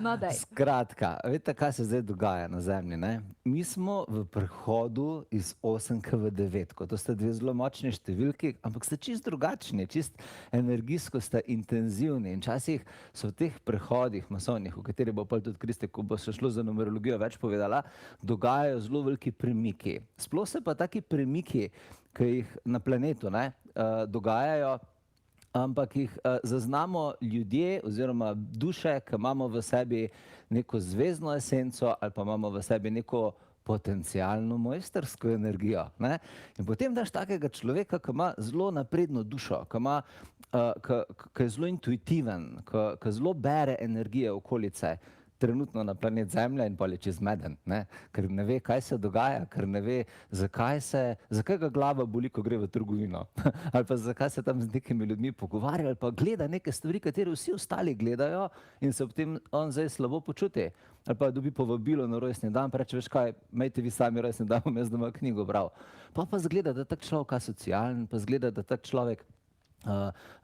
No, daj. Skratka, veste, kaj se zdaj dogaja na Zemlji, ne? Mi smo v prehodu iz 8 v 9. To sta dve zelo močni številki, ampak sta čist drugačni, čist energijsko sta intenzivni. In včasih so v teh prehodih masovnih, v kateri bo pa tudi Kriste, ko bo se šlo za numerologijo več povedala, dogajajo zelo veliki premiki. Sploh se pa taki premiki, ki jih na planetu dogajajo, ampak jih zaznamo ljudje oziroma duše, ki imamo v sebi neko zvezdno esenco ali pa imamo v sebi neko potencialno mojstrsko energijo. In potem daš takega človeka, ki ima zelo napredno dušo, ki je zelo intuitiven, ki zelo bere energije okolice, trenutno na planet Zemlja in pol je čez meden, ker ne ve, kaj se dogaja, ker ne ve, zakaj ga glava boli, ko gre v trgovino, ali pa zakaj se tam z nekimi ljudmi pogovarja, ali pa gleda neke stvari, katere vsi ostali gledajo in se ob tem on zdaj slabo počuti. Ali pa dobi povabilo na rojstni dan, pa reče, veš kaj, imejte vi sami rojstni dan, bom jaz doma knjigo bral. Pa zgleda, da tak človek asocialen, pa zgleda, da tak človek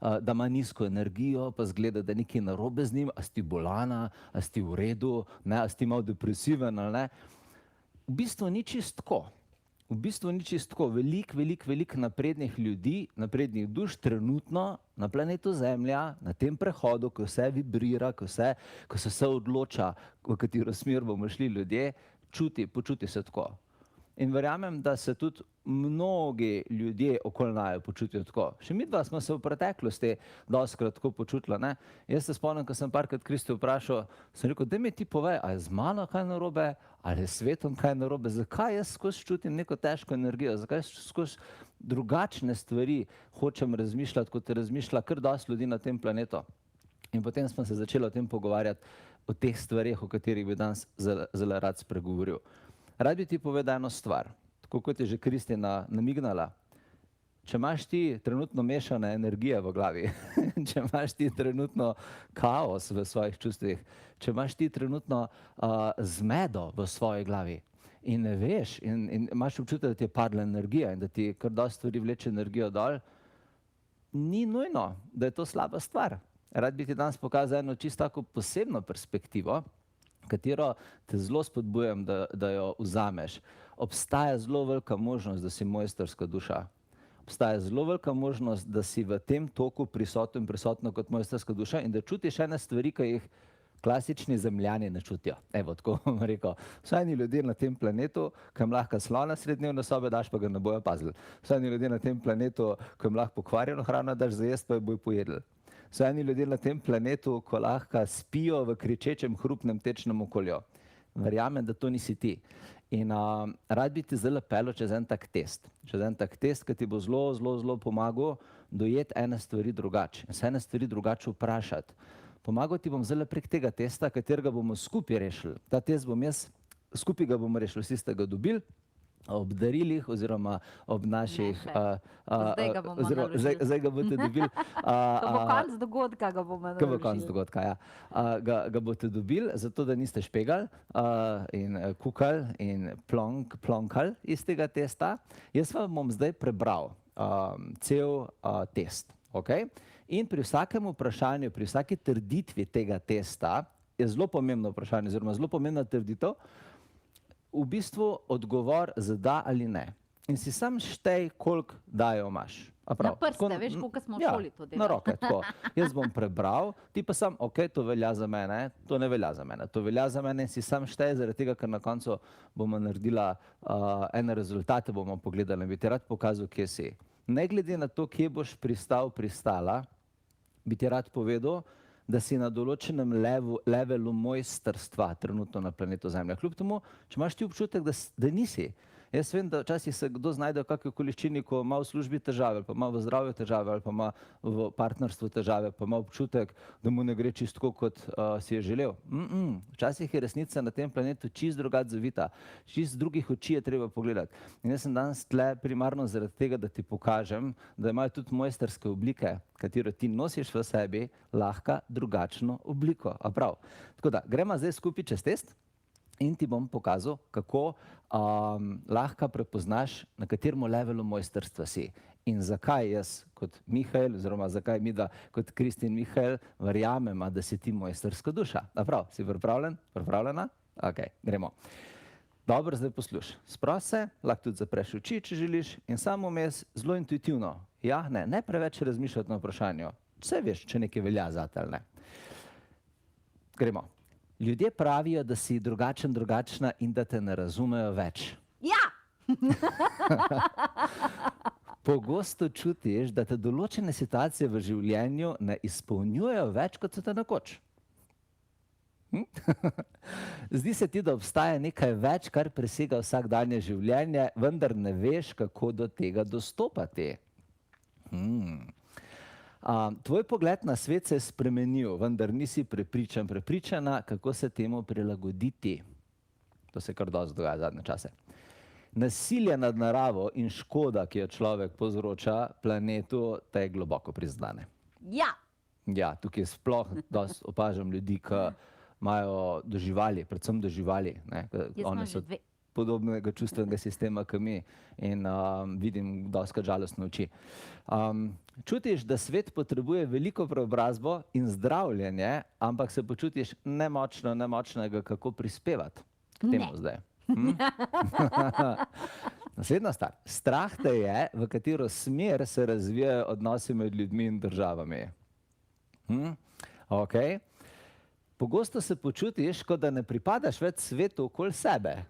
da ima nizko energijo, pa zgleda, da je nekaj narobe z njim, a si ti bolana, a si ti v redu, a si ti malo depresiven ali ne. V bistvu ni čist tako. V bistvu ni čist tako. Veliko naprednih ljudi, naprednih duš trenutno na planetu Zemlja, na tem prehodu, ko vse vibrira, ko se vse odloča, v katero smer bomo šli ljudje, počuti se tako. In verjamem, da se tudi mnogi ljudje okoli naju počutijo tako. Še midva smo se v preteklosti dostikrat tako počutila. Jaz se spomnim, ko sem parkrat Kristo vprašal, sem rekel, daj mi ti povej, a je z mano kaj narobe, ali je s svetom kaj narobe, zakaj jaz skozi čutim neko težko energijo, zakaj skozi drugačne stvari hočem razmišljati, kot razmišlja kar dosti ljudi na tem planetu. In potem smo se začeli o tem pogovarjati, o teh stvareh, o katerih bi danes zelo rad spregovoril. Rad bi ti povedal eno stvar, tako kot je že Kristina namignala. Če imaš ti trenutno mešane energije v glavi, če imaš ti trenutno kaos v svojih čustvih, če imaš ti trenutno zmedo v svoji glavi in ne veš in imaš občutek, da ti je padla energija in da ti kar dosti stvari vleče energijo dol, ni nujno, da je to slaba stvar. Rad bi ti danes pokazal eno čisto tako posebno perspektivo, katero te zelo spodbujam, da jo vzameš. Obstaja zelo velika možnost, da si mojstrska duša. Obstaja zelo velika možnost, da si v tem toku prisotna kot mojstrska duša in da čutiš ene stvari, ki jih klasični zemljani ne čutijo. Evo, tako bom rekel. So eni ljudje na tem planetu, ki jim lahko slona srednjevne sobe daš, pa ga ne bojo pazili. So eni ljudje na tem planetu, ki jim lahko pokvarjeno hrano daš za jesti, pa jo bojo pojedli. So eni ljudje na tem planetu, ko lahko spijo v kričečem, hrupnem tečnem okolju. Verjamem, da to nisi ti. In rad bi ti zdaj peljal čez en tak test. Čez en tak test, ki ti bo zelo pomagal dojeti ene stvari drugače. Se ene stvari drugače vprašati. Pomagal ti bom zdaj prek tega testa, katerega bomo skupaj rešili. Ta test bom jaz, skupaj ga bomo rešili, vsi ste ga dobili. Ob darilih oziroma ob naših... Zdaj ga bomo naložili. Zdaj ga boste dobili. Ko bo konc dogodka, ga bomo naložili. Ko bo konc dogodka, ja. Ga boste dobili, zato da niste špegali in kukali in plonkali iz tega testa. Jaz vam bom zdaj prebral cel test. In pri vsakem vprašanju, pri vsaki trditvi tega testa, je zelo pomembno vprašanje, oziroma zelo pomembna trditev, v bistvu odgovor z da ali ne. In si sam štej, koliko dajo imaš. Na prste, veš, koliko smo v šoli to delali. Na roke, tako. Jaz bom prebral, ti pa sam, to velja za mene, to ne velja za mene. To velja za mene in si sam štej, zaradi tega, ker na koncu bomo naredila ene rezultate, bomo pogledali in bi ti rad pokazal, kje si. Ne glede na to, kje boš pristala, bi ti rad povedal, da si na določenem levelu mojstrstva trenutno na planetu Zemlja. Kljub temu, če imaš ti občutek, da nisi. Jaz vem, da včasih se kdo znajde v kakšni okoliščini, ko ima v službi težave, ali pa ima v zdravju težave, ali pa ima v partnerstvu težave, pa ima občutek, da mu ne gre čisto tako, kot si je želel. Včasih je resnica na tem planetu čisto drugače zavita. Čisto drugih oči je treba pogledati. In jaz sem danes tle primarno zaradi tega, da ti pokažem, da imajo tudi mojstrske oblike, katero ti nosiš v sebi, lahko drugačno obliko. A prav. Tako da, gremo zdaj skupaj čez test. In ti bom pokazal, kako lahko prepoznaš, na katerem levelu mojstrstva si. In zakaj jaz kot Mihael, oziroma zakaj mi da kot Kristin Mihael verjamemo, da si ti mojstrska duša. Prav, si pripravljen? Pripravljena? Ok, gremo. Dobro, zdaj poslušaj. Sprosti se, lahko tudi zapreš oči, če želiš, in samo vmes zelo intuitivno. Ja, ne preveč razmišljati na vprašanju. Vse veš, če nekaj velja zate ali ne. Gremo. Ljudje pravijo, da si drugačen, drugačna in da te ne razumejo več. Ja! Pogosto čutiš, da te določene situacije v življenju ne izpolnjujejo več, kot so te nekoč. Zdi se ti, da obstaja nekaj več, kar presega vsakdanje življenje, vendar ne veš, kako do tega dostopati. Tvoj pogled na svet se je spremenil, vendar nisi prepričana, kako se temu prilagoditi. To se kar dosti dogaja zadnje čase. Nasilje nad naravo in škoda, ki jo človek povzroča planetu, te globoko prizadene. Ja! Ja, tukaj sploh dosti opažam ljudi, ki imajo do živali, predvsem do živali. One so podobnega čustvenega sistema, kot mi, in vidim dostikrat žalostne oči. Čutiš, da svet potrebuje veliko preobrazbo in zdravljenje, ampak se počutiš nemočnega, kako prispevati k temu zdaj. Naslednja stvar. Strah te je, v katero smer se razvijajo odnosi med ljudmi in državami. Ok. Pogosto se počutiš, kot da ne pripadaš več svetu okoli sebe.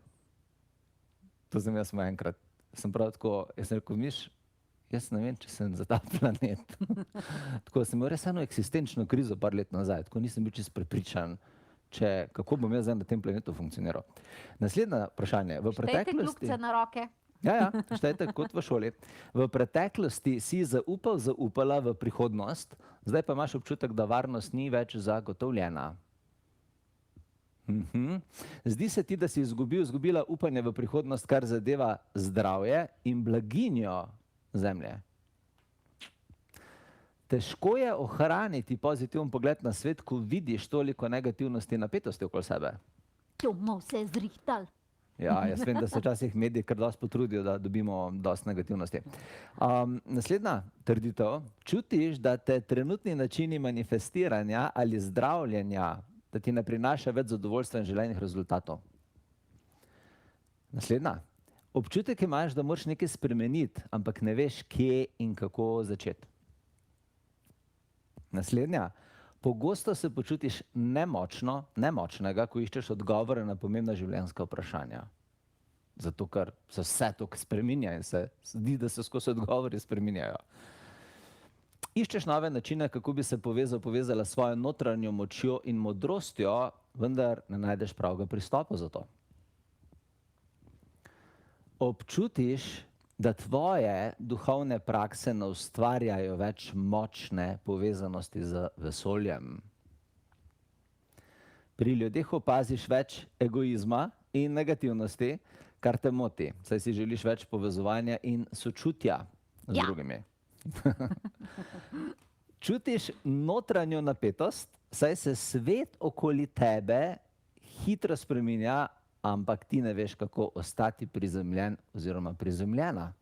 To sem jaz enkrat. Sem prav tako, jaz sem rekel, Miš, jaz ne vem, če sem za ta planet. Tako sem imel res eno eksistenčno krizo par let nazaj, tako nisem bil čisto prepričan, kako bom jaz zdaj na tem planetu funkcioniral. Naslednje vprašanje. Štejte kljubce na roke. Ja, štejte kot v šoli. V preteklosti si zaupala v prihodnost, zdaj pa imaš občutek, da varnost ni več zagotovljena. Zdi se ti, da si izgubila upanje v prihodnost, kar zadeva zdravje in blaginjo Zemlje. Težko je ohraniti pozitiven pogled na svet, ko vidiš toliko negativnosti in napetosti okoli sebe. To bomo vse zrihtali. Ja, jaz vem, da se včasih mediji kar dosti potrudijo, da dobimo dosti negativnosti. Naslednja trditev. Čutiš, da te trenutni načini manifestiranja ali zdravljenja, da ti ne prinaša več zadovoljstva in želenih rezultatov. Naslednja. Občutek imaš, da moraš nekaj spremeniti, ampak ne veš, kje in kako začeti. Naslednja. Pogosto se počutiš nemočnega, ko iščeš odgovore na pomembna življenjska vprašanja. Zato, ker se vse toliko spreminja in se zdi, da se skozi odgovori spreminjajo. Iščeš nove načine, kako bi se povezala s svojo notranjo močjo in modrostjo, vendar ne najdeš pravega pristopa za to. Občutiš, da tvoje duhovne prakse ne ustvarjajo več močne povezanosti z vesoljem. Pri ljudeh opaziš več egoizma in negativnosti, kar te moti, saj si želiš več povezovanja in sočutja z drugimi. Čutiš notranjo napetost, saj se svet okoli tebe hitro spreminja, ampak ti ne veš, kako ostati prizemljen oziroma prizemljena.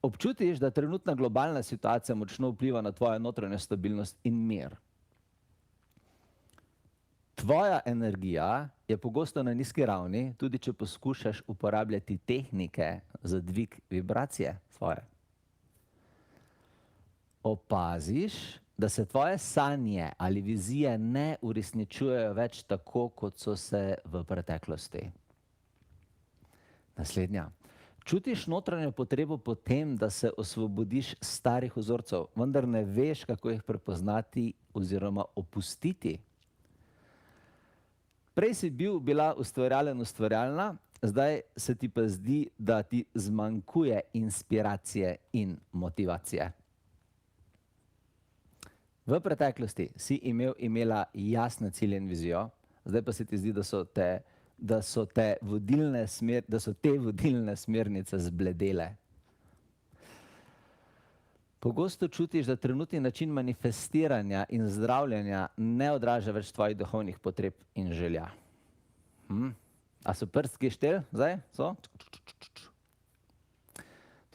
Občutiš, da trenutna globalna situacija močno vpliva na tvojo notranjo stabilnost in mir. Tvoja energija je pogosto na nizki ravni, tudi če poskušaš uporabljati tehnike za dvig vibracije svoje. Opaziš, da se tvoje sanje ali vizije ne uresničujejo več tako, kot so se v preteklosti. Naslednja. Čutiš notranjo potrebo po tem, da se osvobodiš starih vzorcev, vendar ne veš, kako jih prepoznati oziroma opustiti. Prej si bila ustvarjalna, zdaj se ti pa zdi, da ti zmanjkuje inspiracije in motivacije. V preteklosti si imela jasne cilje in vizijo, zdaj pa se ti zdi, da so te vodilne smernice zbledele. Pogosto čutiš, da trenutni način manifestiranja in zdravljenja ne odraža več tvojih duhovnih potreb in želja. A so prstki štel zdaj? So?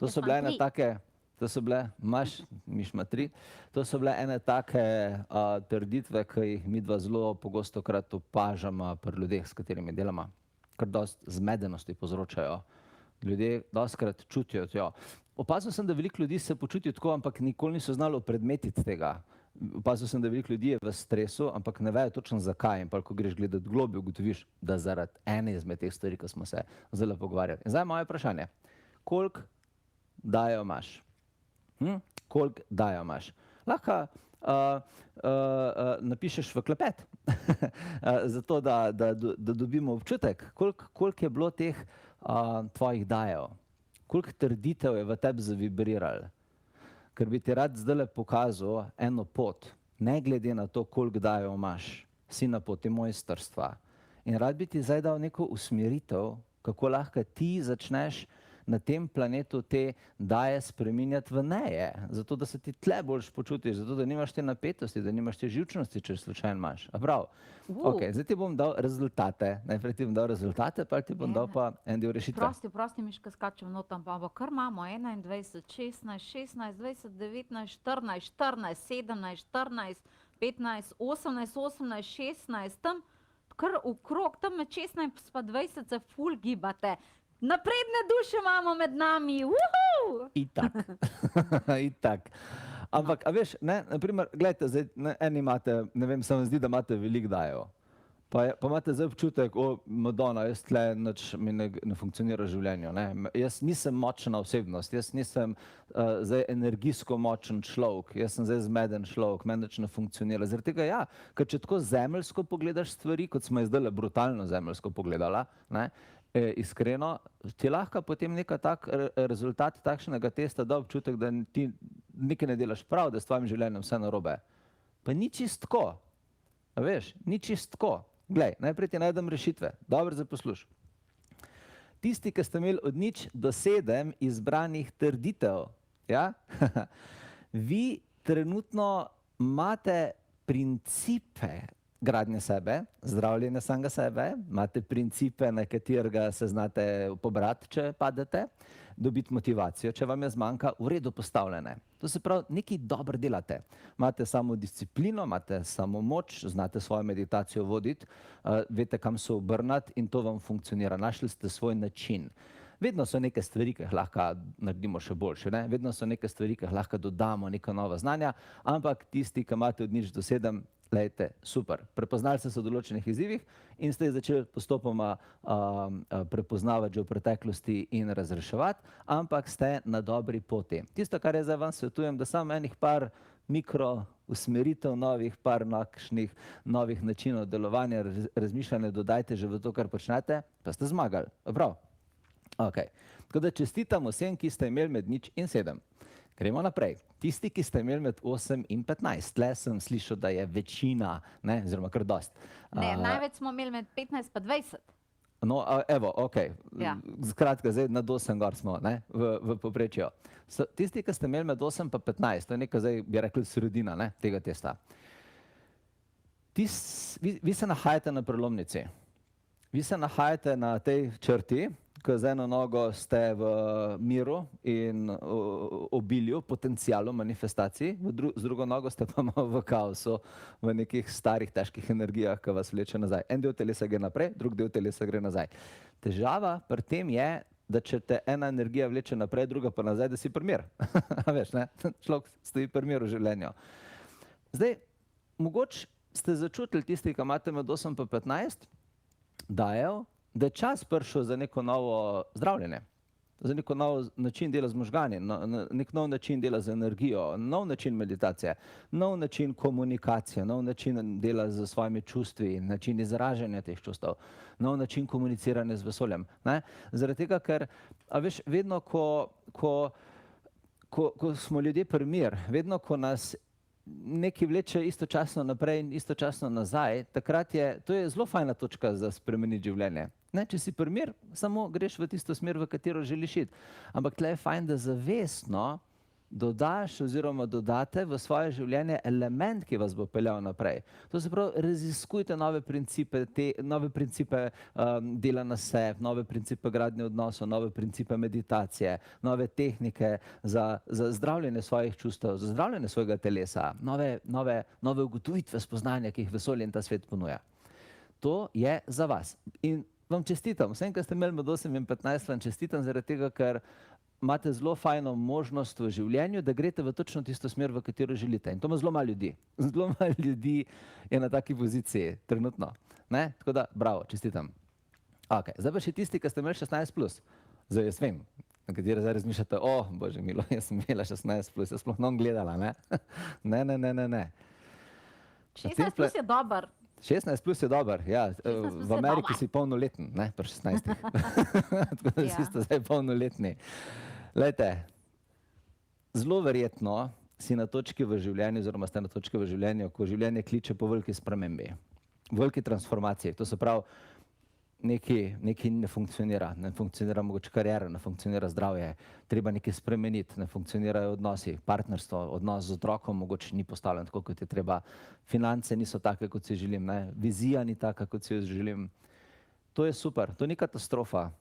To Jaz so bile imam ene 3. take, to so bile, Miš ima 3, to so bile ene take trditve, ki jih midva zelo pogostokrat opažamo pri ljudeh, s katerimi delamo. Kar dosti zmedenosti povzročajo. Ljudje dostikrat čutijo to. Opazil sem, da veliko ljudi se počuti tako, ampak nikoli niso znali opredmetiti tega. Opazil sem, da veliko ljudi je v stresu, ampak ne vejo točno zakaj. In pa, ko greš gledati globlje, ugotoviš, da zaradi ene izmed teh stvari, ki smo se zdaj pogovarjali. In zdaj moje vprašanje. Koliko dajo imaš? Koliko dajo imaš? Lahko napišeš v klepet, zato da dobimo občutek, koliko je bilo teh tvojih dajev, koliko trditev je v tebi zavibriralo. Ker bi ti rad zdajle pokazal eno pot, ne glede na to, koliko dajev imaš, si na poti mojstrstva. In rad bi ti zdaj dal neko usmeritev, kako lahko ti začneš na tem planetu te daje spreminjati v neje, zato da se ti tle boljš počutiš, zato da nimaš te napetosti, da nimaš te živčnosti, če slučajno imaš. A prav? Ok, zdaj ti bom dal rezultate. Najprej ti bom dal rezultate, pa ti bom dal pa en del rešitve. Prosti, Miška, skačem notam, pa kar imamo 21, 16, 16, 20, 19, 14, 14, 17, 14, 15, 18, 18, 16, tam kar okrog, tam med 16 pa 20 se ful gibate. Napredne duše imamo med nami, uhu! Itak. Itak. Ampak, a veš, ne, naprimer, gledajte, zdaj, eni imate, ne vem, se vam zdi, da imate veliko dajev. Pa imate zdaj občutek, Madonna, jaz tle nič mi ne funkcionira v življenju. Ne? Jaz nisem močna osebnost, jaz nisem zdaj energijsko močen človek, jaz sem zdaj zmeden človek, meni nič ne funkcionira. Zaradi tega ja, ker če tako zemeljsko pogledaš stvari, kot smo zdaj brutalno zemeljsko pogledala, ne, iskreno, ti lahko potem neka tak rezultat takšnega testa da občutek, da ti nekaj ne delaš prav, da s tvojim življenjem vse narobe. Pa ni čist tako. A veš, ni čist tako. Glej, najprej ti najdem rešitve. Dobro za posluš. Tisti, ki ste imeli od 0 do 7 izbranih trditev, ja? Vi trenutno imate principe gradnje sebe, zdravljenja samega sebe, imate principe, na katerega se znate pobrati, če padete, dobiti motivacijo, če vam je zmanjka, v redu postavljene. To se pravi, nekaj dobro delate. Imate samo disciplino, imate samo moč, znate svojo meditacijo voditi, veste, kam se obrnati in to vam funkcionira. Našli ste svoj način. Vedno so neke stvari, ki jih lahko naredimo še boljše, ne? Vedno so neke stvari, ki jih lahko dodamo, neka nova znanja, ampak tisti, ki imate od 0 do 7, lejte, super. Prepoznali ste se v določenih izzivih in ste jih začeli postopoma prepoznavati že v preteklosti in razreševati, ampak ste na dobri poti. Tisto, kar jaz zdaj vam svetujem, da samo enih par mikro usmeritev novih, par novih načinov delovanja, razmišljanja dodajte že v to, kar počnete, pa ste zmagali. Prav? Ok. Tako da čestitam vsem, ki ste imeli med 0 in 7. Gremo naprej. Tisti, ki ste imeli med 8 in 15. Tle sem slišal, da je večina, ne, oziroma kar dost. Ne, največ smo imeli med 15 pa 20. No, evo, ok. Ja. Skratka, zdaj nad 8 gor smo, ne, v povprečju. Tisti, ki ste imeli med 8 pa 15, to je neka, zdaj bi rekli, sredina, ne, tega testa. Vi se nahajate na prelomnici. Vi se nahajate na tej črti, ko z eno nogo ste v miru in obilju, potencialu manifestacij, z drugo nogo ste pa v kaosu, v nekih starih, težkih energijah, ki vas vleče nazaj. En del telesa gre naprej, drug del telesa gre nazaj. Težava pri tem je, da če te ena energija vleče naprej, druga pa nazaj, da si pri miru. Veš, ne? Človek stoji pri miru v življenju. Zdaj, mogoče ste začutili tisti, ki imate med 8 pa 15, dajev, da je čas prišel za neko novo zdravljenje, za neko nov način dela z možgani, nek nov način dela z energijo, nov način meditacije, nov način komunikacije, nov način dela z svojimi čustvi, način izražanja teh čustev, nov način komuniciranja z vesoljem. Ne? Zaradi tega, ker, a veš, vedno, ko smo ljudje pri mir, vedno, ko nas nekaj vleče istočasno naprej in istočasno nazaj, takrat to je zelo fajna točka za spremeniti življenje. Ne, če si pri mir, samo greš v tisto smer, v katero želiš iti. Ampak tle je fajn, da zavestno dodaš oziroma dodate v svoje življenje element, ki vas bo peljal naprej. To se pravi, raziskujte nove principe dela na sebi, nove principe gradnje odnosov, nove principe meditacije, nove tehnike za zdravljenje svojih čustev, za zdravljenje svojega telesa, nove ugotovitve, spoznanja, ki jih vesolje in ta svet ponuja. To je za vas. In vam čestitam, vsem, ki ste imeli med 8 in 15, vam čestitam zaradi tega, ker imate zelo fajno možnost v življenju, da greste v točno tisto smer, v katero želite. In to ima zelo malo ljudi. Zelo malo ljudi je na taki poziciji trenutno. Ne? Tako da, bravo, čestitam. Okay. Zdaj pa še tisti, ki ste imeli 16+. Zdaj jaz vem, na kateri zdaj razmišljate, bože milo, jaz sem imela 16+, jaz sploh ne bom gledala, ne? Ne. 16+ je dober. 16+ je dober, ja. 16+ V Ameriki je si polnoleten, ne, pri 16. Tako da vsi ste zdaj polnoletni. Glejte, zelo verjetno si na točki v življenju, oziroma ste na točki v življenju, ko življenje kliče po veliki spremembi, veliki transformaciji. To se pravi, nekaj ne funkcionira mogoče kariera, ne funkcionira zdravje, treba nekaj spremeniti, ne funkcionirajo odnosi, partnerstvo, odnos z otrokom mogoče ni postavljen tako, kot je treba, finance niso take, kot si želim, ne? Vizija ni taka, kot si jo želim. To je super, to ni katastrofa.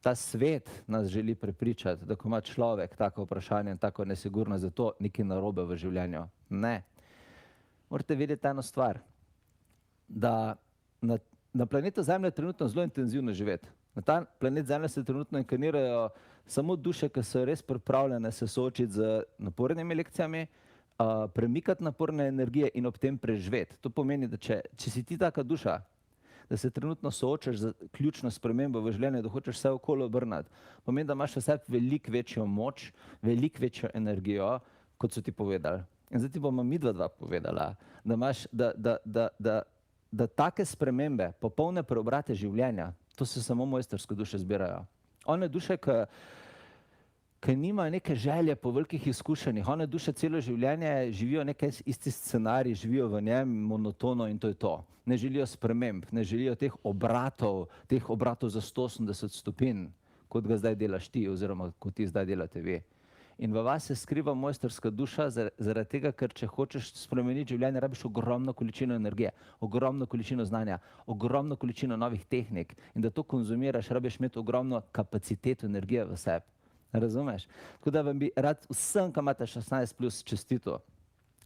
Ta svet nas želi prepričati, da ko ima človek tako vprašanje in tako nesigurnost, da je to nekaj narobe v življenju. Ne. Morate vedeti eno stvar, da na planetu Zemlja je trenutno zelo intenzivno živeti. Na ta planet Zemlja se trenutno inkarnirajo samo duše, ki so res pripravljene se soočiti z napornimi lekcijami, premikati naporne energije in ob tem preživeti. To pomeni, da če si ti taka duša, da se trenutno soočaš z ključno spremembo v življenju, da hočeš vse okolo obrniti, pomeni, da imaš v sebi veliko večjo moč, veliko večjo energijo, kot so ti povedali. In zdaj ti bomo midva povedala, da take spremembe, popolne preobrate življenja, to se samo mojstrske duše zbirajo. One duše, ki nimajo neke želje po velikih izkušenjih, one duše celo življenje živijo nekaj isti scenarij, živijo v njem monotono in to je to. Ne želijo sprememb, ne želijo teh obratov za 180 stopinj, kot ga zdaj delaš ti oziroma kot ti zdaj delate vi. In v vas se skriva mojstrska duša zaradi tega, ker če hočeš spremeniti življenje, rabiš ogromno količino energije, ogromno količino znanja, ogromno količino novih tehnik in da to konzumiraš, rabiš imeti ogromno kapaciteto energije v sebi. Razumeš? Tako da vam bi rad vsem, ki imate 16+, čestito.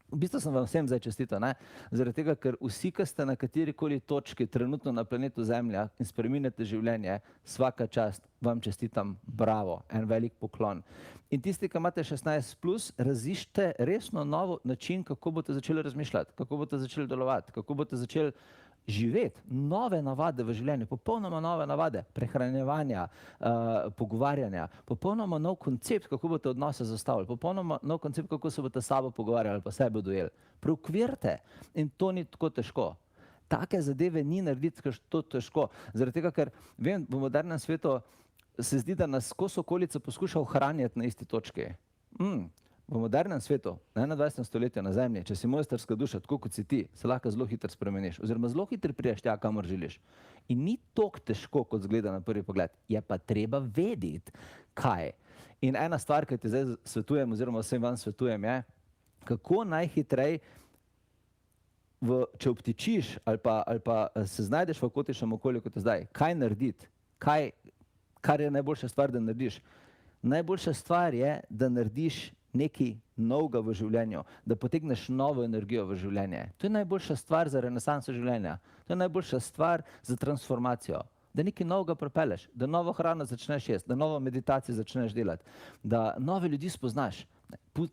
V bistvu sem vam vsem zdaj čestito, ne? Zaradi tega, ker vsi, ki ste na katerikoli točki trenutno na planetu Zemlja in spreminjate življenje, svaka čast, vam čestitam, bravo, en velik poklon. In tisti, ki imate 16+, raziščite resno nov način, kako boste začeli razmišljati, kako boste začeli delovati, kako boste začeli živeti, nove navade v življenju, popolnoma nove navade, prehranjevanja, pogovarjanja, popolnoma nov koncept, kako boste odnose zastavili, popolnoma nov koncept, kako se boste s sabo pogovarjali, pa sebe dojeli. Preokvirite in to ni tako težko. Take zadeve ni narediti to težko, zaradi tega, ker vem, v modernem svetu se zdi, da nas skozi okolico poskuša ohranjati na isti točki. V modernem svetu, na 21. stoletju na Zemlji, če si mojstrska duša, tako kot si ti, se lahko zelo hitro spremeniš, oziroma zelo hitro prideš tja, kamor želiš. In ni toliko težko, kot zgleda na prvi pogled. Je pa treba vedeti, kaj. In ena stvar, ki ti zdaj svetujem, oziroma vsem vam svetujem, je, kako najhitreje, če obtičiš ali pa se znajdeš v akotičnem okolju, kot je zdaj, kaj narediti, kar je najboljša stvar, da narediš. Najboljša stvar je, da narediš nekaj novega v življenju, da potegneš novo energijo v življenje. To je najboljša stvar za renesanso življenja. To je najboljša stvar za transformacijo. Da nekaj novega pripelješ, da novo hrano začneš jesti, da novo meditacijo začneš delati, da nove ljudi spoznaš.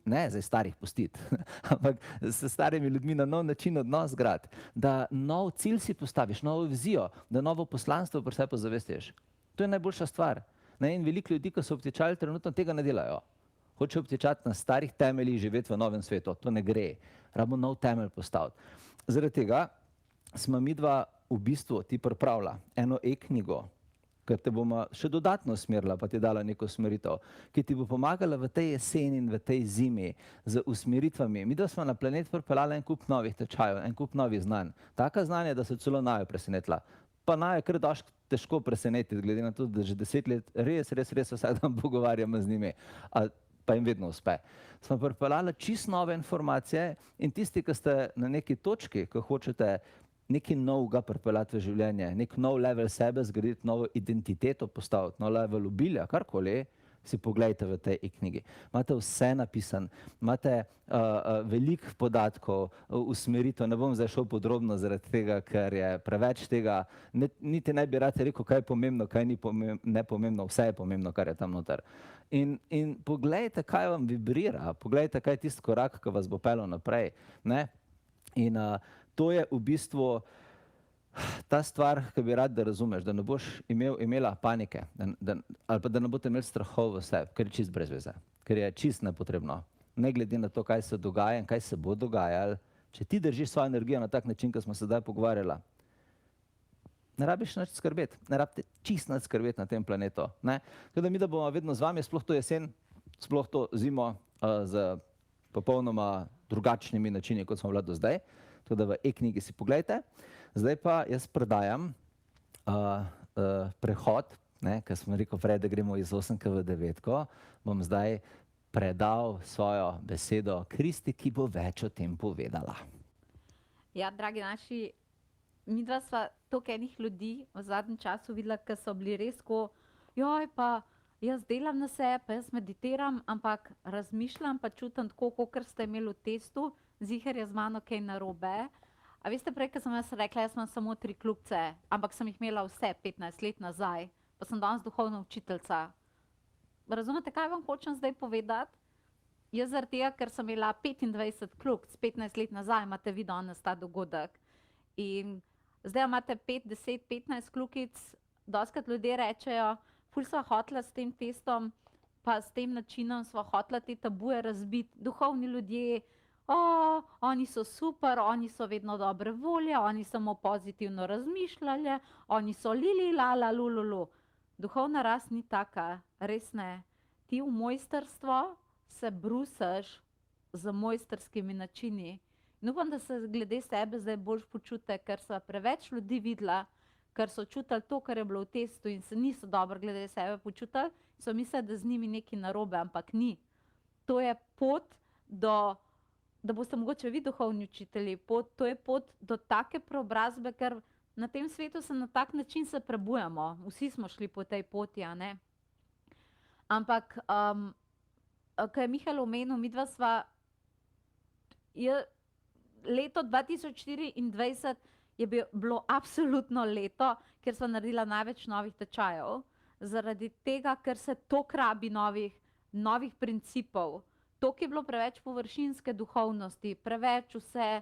Ne zdaj starih pustiti, ampak s starimi ljudmi na nov način odnos grad, da nov cilj si postaviš, novo vizijo, da novo poslanstvo pri sebi zavestiš. To je najboljša stvar. In veliko ljudi, ki so obtičali, trenutno tega ne delajo. Hoče obtičati na starih temeljih, živeti v novem svetu. To ne gre. Rabimo nov temelj postaviti. Zaradi tega smo midva v bistvu ti pripravila eno e-knjigo, ki te bomo še dodatno usmerila, pa ti dala neko usmeritev, ki ti bo pomagala v tej jeseni in v tej zimi z usmeritvami. Midva smo na planet pripeljala en kup novih tečajev, en kup novih znanj. Taka znanja, da se celo naju presenetila. Pa naju kar težko presenetiti, glede na to, da že 10 let res vsak dan pogovarjamo z njimi. pa jim vedno uspe. Smo pripeljali čisto nove informacije in tisti, ki ste na neki točki, ko hočete nekaj novega pripeljati v življenje, nek nov level sebe zgraditi, novo identiteto postaviti, nov level obilja, karkoli, si pogledajte v tej e-knjigi. Imate vse napisano, imate veliko podatkov, usmeritev, ne bom zdaj šel podrobno zaradi tega, ker je preveč tega, niti ne bi rad rekel, kaj je pomembno, kaj ni nepomembno, vse je pomembno, kar je tam noter. In pogledajte, kaj vam vibrira, pogledajte, kaj je tisti korak, ki vas bo peljal naprej, ne? In to je v bistvu ta stvar, ki bi rad, da razumeš, da ne boš imela panike, ali pa da ne boste imeli strahov v sebi, ker je čist brez veze, ker je čist nepotrebno. Ne glede na to, kaj se dogaja in kaj se bo dogajalo, če ti držiš svojo energijo na tak način, kot smo se zdaj pogovarjala, ne rabiš nič skrbeti, ne rabite čist nič skrbeti na tem planetu. Tako da mi, da bomo vedno z vami, sploh to jesen, sploh to zimo, z popolnoma drugačnimi načini, kot smo bili do zdaj. Tako da v e-knjigi si pogledajte. Zdaj pa jaz predajam prehod, ker smo rekel prej, da gremo iz 8 v 9, bom zdaj predal svojo besedo Kristi, ki bo več o tem povedala. Ja, dragi naši, midva sva toliko enih ljudi v zadnjem času videla, ki so bili res ko, joj, pa jaz delam na sebi, pa jaz meditiram, ampak razmišljam, pa čutim tako, kakor ste imeli v testu, ziher je z mano kaj narobe. A veste, prej, ko sem jaz rekla, jaz imam samo 3 kljukice, ampak sem jih imela vse 15 let nazaj, pa sem danes duhovna učiteljica. Razumete, kaj vam hočem zdaj povedati? Jaz zaradi tega, ker sem imela 25 kljukic 15 let nazaj, imate vi danes ta dogodek. In zdaj imate 5, 10, 15 kljukic, dostikrat ljudje rečejo, ful sva hotela s tem testom, pa s tem načinom sva hotela te tabuje razbiti, duhovni ljudje, oni so super, oni so vedno dobre volje, oni samo pozitivno razmišljali, oni so lili, lala, lululu. Duhovna rast ni taka, res ne. Ti v mojstrstvo se brusaš z mojstrskimi načini. In upam, da se glede sebe zdaj boljš počute, ker so preveč ljudi videla, ker so čutili to, kar je bilo v testu in se niso dobro glede sebe počutili, so mislili, da z njimi nekaj narobe, ampak ni. To je pot do, da boste mogoče vi duhovni učitelji, to je pot do take preobrazbe, ker na tem svetu se na tak način se prebujamo. Vsi smo šli po tej poti, a ne? Ampak, ko je Mihael omenil, midva sva, leto 2024 je bilo absolutno leto, kjer sva naredila največ novih tečajev, zaradi tega, ker se toliko rabi novih principov. Toliko je bilo preveč površinske duhovnosti, preveč vse,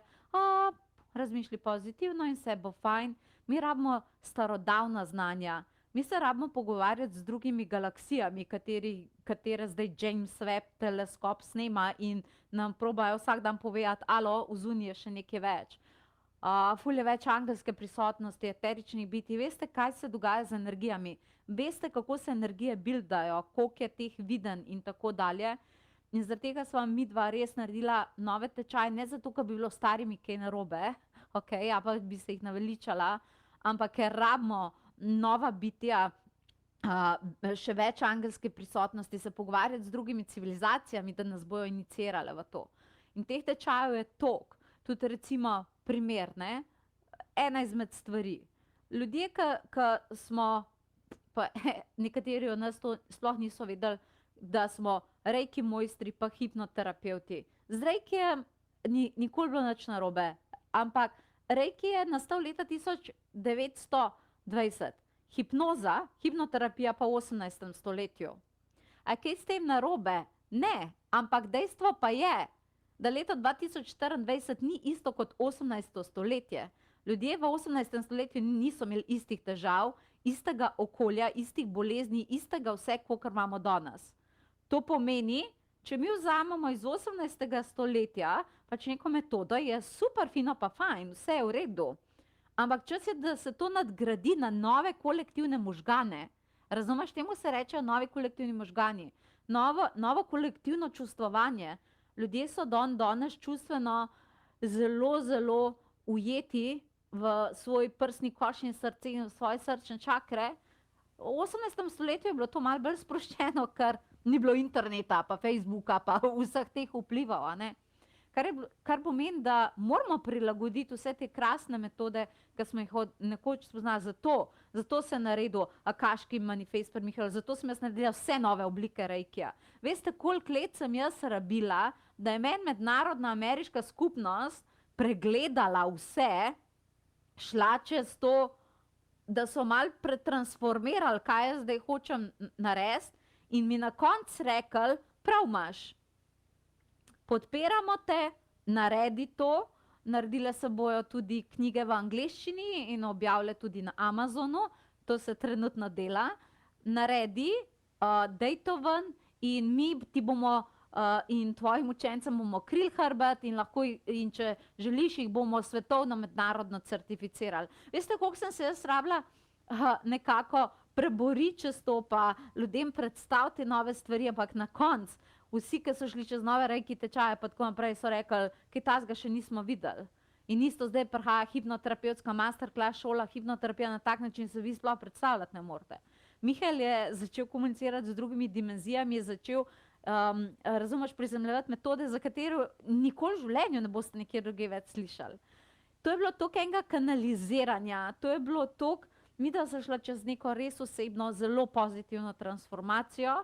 razmišlji pozitivno in vse bo fajn. Mi rabimo starodavna znanja. Mi se rabimo pogovarjati z drugimi galaksijami, katere zdaj James Webb teleskop snema in nam probajo vsak dan povedati, alo, v zuniji je še nekaj več. Ful je več angelske prisotnosti, eteričnih biti. Veste, kaj se dogaja z energijami? Veste, kako se energije buildajo, koliko je teh videnj in tako dalje. In zaradi tega sva midva res naredila nove tečaje, ne zato, ker bi bilo starimi kaj narobe, pa bi se jih naveličala, ampak ker rabimo nova bitja, še več angelske prisotnosti, se pogovarjati z drugimi civilizacijami, da nas bojo inicirale v to. In teh tečajev je toliko. Tudi recimo primer, ne? Ena izmed stvari. Ljudje, ki smo, pa nekateri od nas to sploh niso vedeli, da smo reiki mojstri pa hipnoterapevti. Z reikijem nikoli bilo nič narobe, ampak reiki je nastal leta 1920. Hipnoza, hipnoterapija pa v 18. stoletju. A kaj s tem narobe? Ne, ampak dejstvo pa je, da leto 2024 ni isto kot 18. stoletje. Ljudje v 18. stoletju niso imeli istih težav, istega okolja, istih bolezni, istega vse, kakor imamo danes. To pomeni, če mi vzamemo iz 18. stoletja, pač neko metodo, je super fino pa fajn, vse je v redu. Ampak čas je, da se to nadgradi na nove kolektivne možgane. Razumeš, temu se rečejo novi kolektivni možgani. Novo kolektivno čustvovanje. Ljudje so danes čustveno zelo, zelo ujeti v svoj prsni koš in srce in v svoje srčne čakre. V 18. stoletju je bilo to malo bolj sproščeno, ker ni bilo interneta, pa Facebooka, pa vseh teh vplivov, a ne. Kar pomeni, da moramo prilagoditi vse te krasne metode, ki smo jih nekoč spoznali. Zato se je naredil Akaški manifest pri Mihaelu, zato sem jaz naredila vse nove oblike reikija. Veste, koliko let sem jaz rabila, da je meni mednarodna ameriška skupnost pregledala vse, šla čez to, da so malo pretransformirali, kaj jaz zdaj hočem narediti, in mi na koncu rekli, prav imaš, podpiramo te, naredi to, naredile se bojo tudi knjige v angleščini in objavile tudi na Amazonu, to se trenutno dela, naredi, dej to ven in mi ti bomo in tvojim učencem bomo krili hrbet in lahko, in če želiš, jih bomo svetovno mednarodno certificirali. Veste, koliko sem se jaz rabila nekako preboriti čez to, pa ljudem predstaviti nove stvari, ampak na koncu vsi, ki so šli čez nove reiki tečaje, pa tako naprej, so rekli, kaj tazga še nismo videli. In isto zdaj prihaja hipnoterapevtska masterclass šola, hipnoterapija na tak način se vi sploh predstavljati ne morete. Mihael je začel komunicirati z drugimi dimenzijami, je začel razumeš, prizemljevati metode, za katero nikoli v življenju ne boste nekje druge več slišali. To je bilo toliko enega kanaliziranja, to je bilo toliko, mi da se šla čez neko res osebno, zelo pozitivno transformacijo.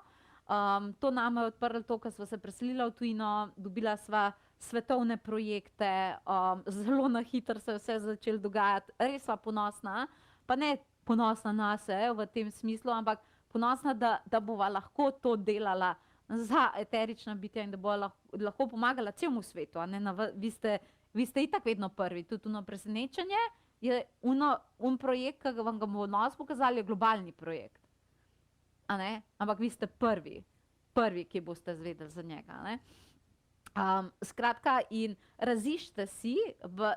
To nama je odprlo to, ko sva se preselila v tujino, dobila sva svetovne projekte, zelo na hitro se je vse začelo dogajati, res sva ponosna, pa ne ponosna na se v tem smislu, ampak ponosna, da bova lahko to delala za eterična bitja in da bo lahko pomagala celemu svetu. Vi ste itak vedno prvi, tudi ono presenečenje je projekt, ki vam ga bomo nas pokazali, je globalni projekt. Ampak vi ste prvi, ki boste zvedeli za njega. Skratka, in raziščite si,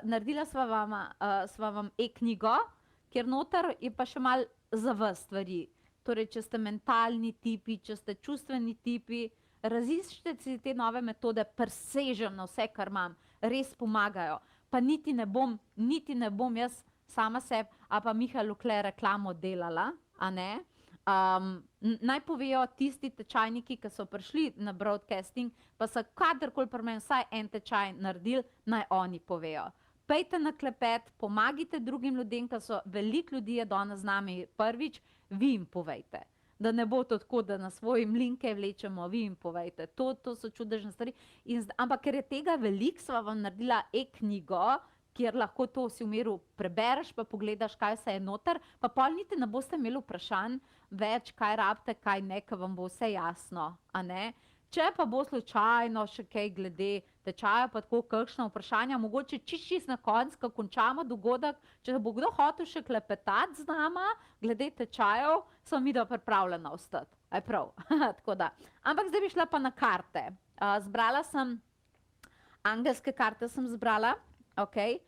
naredila sva vam e-knjigo, kjer noter je pa še malo za vas stvari. Torej, če ste mentalni tipi, če ste čustveni tipi, raziščite si te nove metode, presežem na vse, kar imam, res pomagajo. Pa niti ne bom jaz sama sebi, a pa Mihaelu Kle reklamo delala, a ne? Naj povejo tisti tečajniki, ki so prišli na broadcasting, pa so kadarkoli pri meni vsaj en tečaj naredili, naj oni povejo. Pejte na klepet, pomagajte drugim ljudem, ki so, veliko ljudi je danes z nami prvič, vi jim povejte. Da ne bo to tako, da na svojim linke vlečemo, vi jim povejte. To so čudežne stvari. Ampak ker je tega veliko, sva vam naredila e-knjigo, kjer lahko to si v miru prebereš, pa pogledaš, kaj se je noter, pa pol niti ne boste imeli vprašanj več, kaj rabite, kaj ne, ker vam bo vse jasno, a ne? Če pa bo slučajno še kaj glede tečaja, pa tako kakšna vprašanja, mogoče čist na koncu, ko končamo dogodek, če bo kdo hotel še klepetati z nama, glede tečajev, sem midva pripravljena ostati. Aj prav, tako da. Ampak zdaj bi šla pa na karte. Zbrala sem, angelske karte sem zbrala, okej,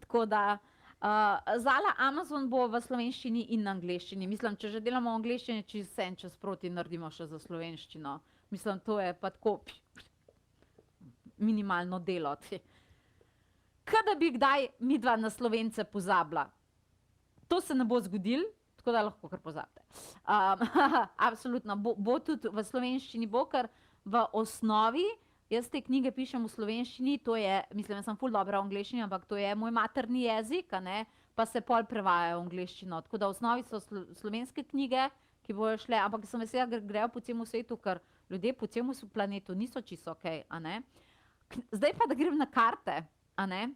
tako da, Zala Amazon bo v slovenščini in angleščini. Mislim, če že delamo v angleščini, čisto vse čez proti naredimo še za slovenščino. Mislim, to je pa tako minimalno delo. Kaj da bi kdaj midva na Slovence pozabila? To se ne bo zgodilo, tako da lahko kar pozabite. Absolutno, bo tudi v slovenščini, bo, ker v osnovi jaz te knjige pišem v slovenščini, to je, mislim, jaz sem ful dobra v angleščini, ampak to je moj materni jezik, pa se pol prevajajo v angleščino. Tako da v osnovi so slovenske knjige, ki bojo šle, ampak sem vesela, ker grejo po celemu svetu, ker ljudje po celemu planetu niso čisto okej, a ne. Zdaj pa, da grem na karte, a ne.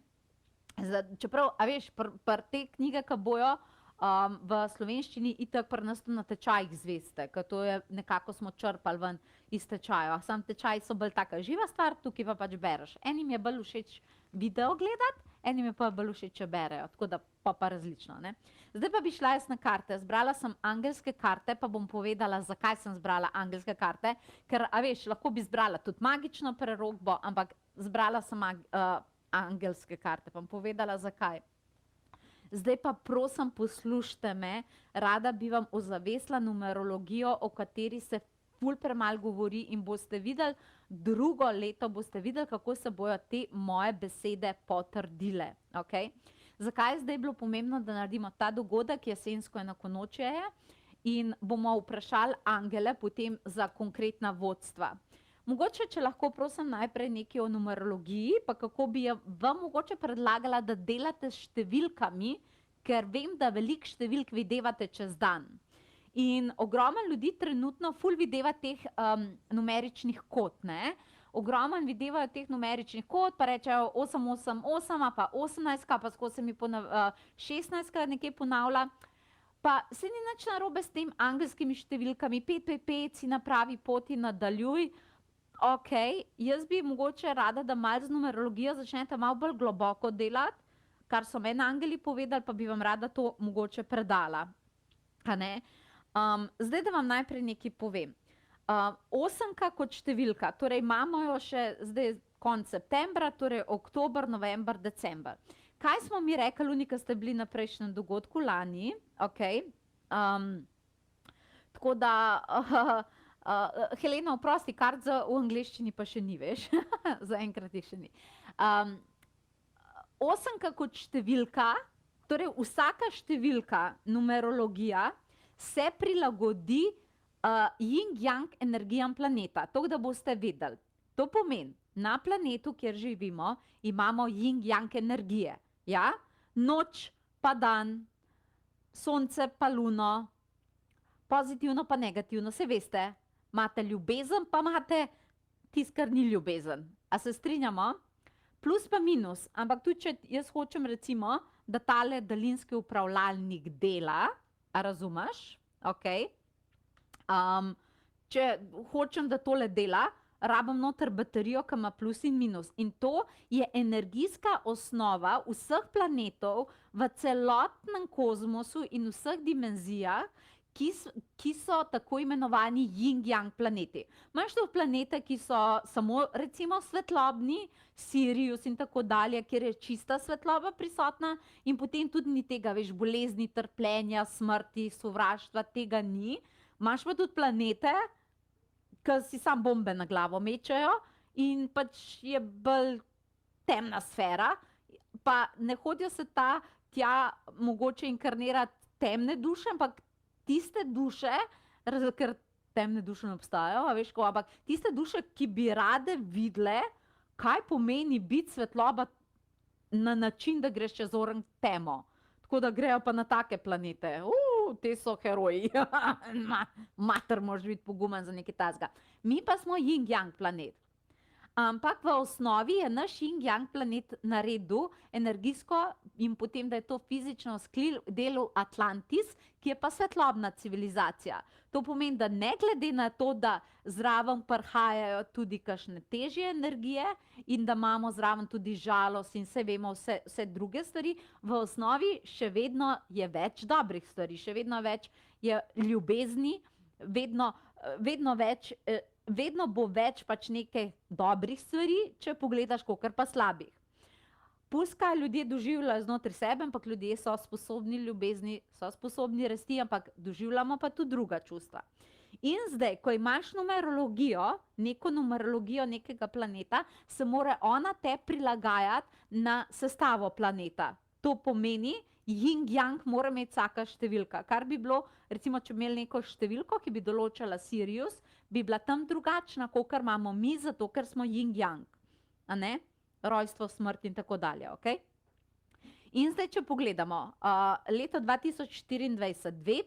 Čeprav, a veš, pri te knjige, ki bojo v slovenščini, itak pri nas na tečajih zveste, ker to je nekako smo črpali ven iz tečaja. Sam tečaj so bolj taka živa stvar, tukaj pa pač bereš. Enim je bolj všeč video gledati, enim je pa bolj všeč, če berejo, tako da pa različno, ne. Zdaj pa bi šla jaz na karte. Zbrala sem angelske karte, pa bom povedala, zakaj sem zbrala angelske karte, ker, a veš, lahko bi zbrala tudi magično prerokbo, ampak zbrala sem angelske karte, pa bom povedala, zakaj. Zdaj pa prosim, poslušajte me, rada bi vam ozavestila numerologijo, o kateri se ful premalo govori in boste videli, drugo leto boste videli, kako se bojo te moje besede potrdile. Okay? Zakaj je zdaj bilo pomembno, da naredimo ta dogodek, jesensko enakonočje je, in bomo vprašali angele potem za konkretna vodstva. Mogoče, če lahko prosim najprej nekaj o numerologiji, pa kako bi vam mogoče predlagala, da delate s številkami, ker vem, da veliko številk videvate čez dan. In ogromno ljudi trenutno ful videva teh numeričnih kod, ne? Ogromno videvajo teh numeričnih kod, pa rečejo 888, pa 18, pa skozi mi 16 nekaj ponavlja. Pa se ni nič narobe s tem angelskimi številkami, 555 si na pravi poti nadaljuj. Ok, jaz bi mogoče rada, da malo z numerologijo začnete malo bolj globoko delati, kar so meni angeli povedali, pa bi vam rada to mogoče predala. A ne? Zdaj, da vam najprej nekaj povem. Osemka kot številka, torej imamo jo še zdaj konec septembra, torej oktober, november, december. Kaj smo mi rekli, oni, ki ste bili na prejšnjem dogodku lani, ok, tako da, Helena, oprosti, kart v angleščini pa še ni, veš, zaenkrat jih še ni. Osemka kot številka, torej vsaka številka, numerologija, se prilagodi yin-yang energijam planeta. To, da boste vedeli. To pomeni, na planetu, kjer živimo, imamo yin-yang energije. Ja? Noč pa dan, sonce pa luno, pozitivno pa negativno, se veste. Imate ljubezen, pa imate tisto, kar ni ljubezen. A se strinjamo? Plus pa minus. Ampak tudi, če jaz hočem recimo, da tale daljinski upravljalnik dela, a razumeš? Ok. Če hočem, da tole dela, rabim noter baterijo, ki ima plus in minus. In to je energijska osnova vseh planetov v celotnem kozmosu in vseh dimenzijah, ki so tako imenovani yin-yang planeti. Imaš to planete, ki so samo recimo svetlobni, Sirius in tako dalje, kjer je čista svetloba prisotna in potem tudi ni tega, veš, bolezni, trpljenja, smrti, sovraštva, tega ni. Imaš pa tudi planete, ki si sam bombe na glavo mečejo in pač je bolj temna sfera, pa ne hodijo se tja mogoče inkarnirati temne duše, ampak tiste duše, ker temne duše ne obstajajo, veš ko, ampak tiste duše, ki bi rade videle, kaj pomeni biti svetloba na način, da greš čez oranj temo. Tako da grejo pa na take planete. Te so heroji. Mater, moraš biti pogumen za nekaj takega. Mi pa smo yin-yang planet. Ampak v osnovi je naš yin-yang planet naredil energijsko in potem, da je to fizično delal Atlantis, ki je pa svetlobna civilizacija. To pomeni, da ne glede na to, da zraven prihajajo tudi kakšne težje energije in da imamo zraven tudi žalost in vemo vse druge stvari, v osnovi še vedno je več dobrih stvari, še vedno več je ljubezni, vedno več vedno bo več pač nekaj dobrih stvari, če pogledaš, kolikor pa slabih. Kaj ljudje doživljajo znotraj sebe, ampak ljudje so sposobni ljubezni, so sposobni rasti, ampak doživljamo pa tudi druga čustva. In zdaj, ko imaš numerologijo, neko numerologijo nekega planeta, se mora ona te prilagajati na sestavo planeta. To pomeni, yin-yang mora imeti vsaka številka, kar bi bilo, recimo, če bi imeli neko številko, ki bi določala Sirius, bi bila tam drugačna, kakor imamo mi, zato ker smo yin-yang, a ne? Rojstvo, smrt in tako dalje, ok? In zdaj, če pogledamo, leto 2024, 2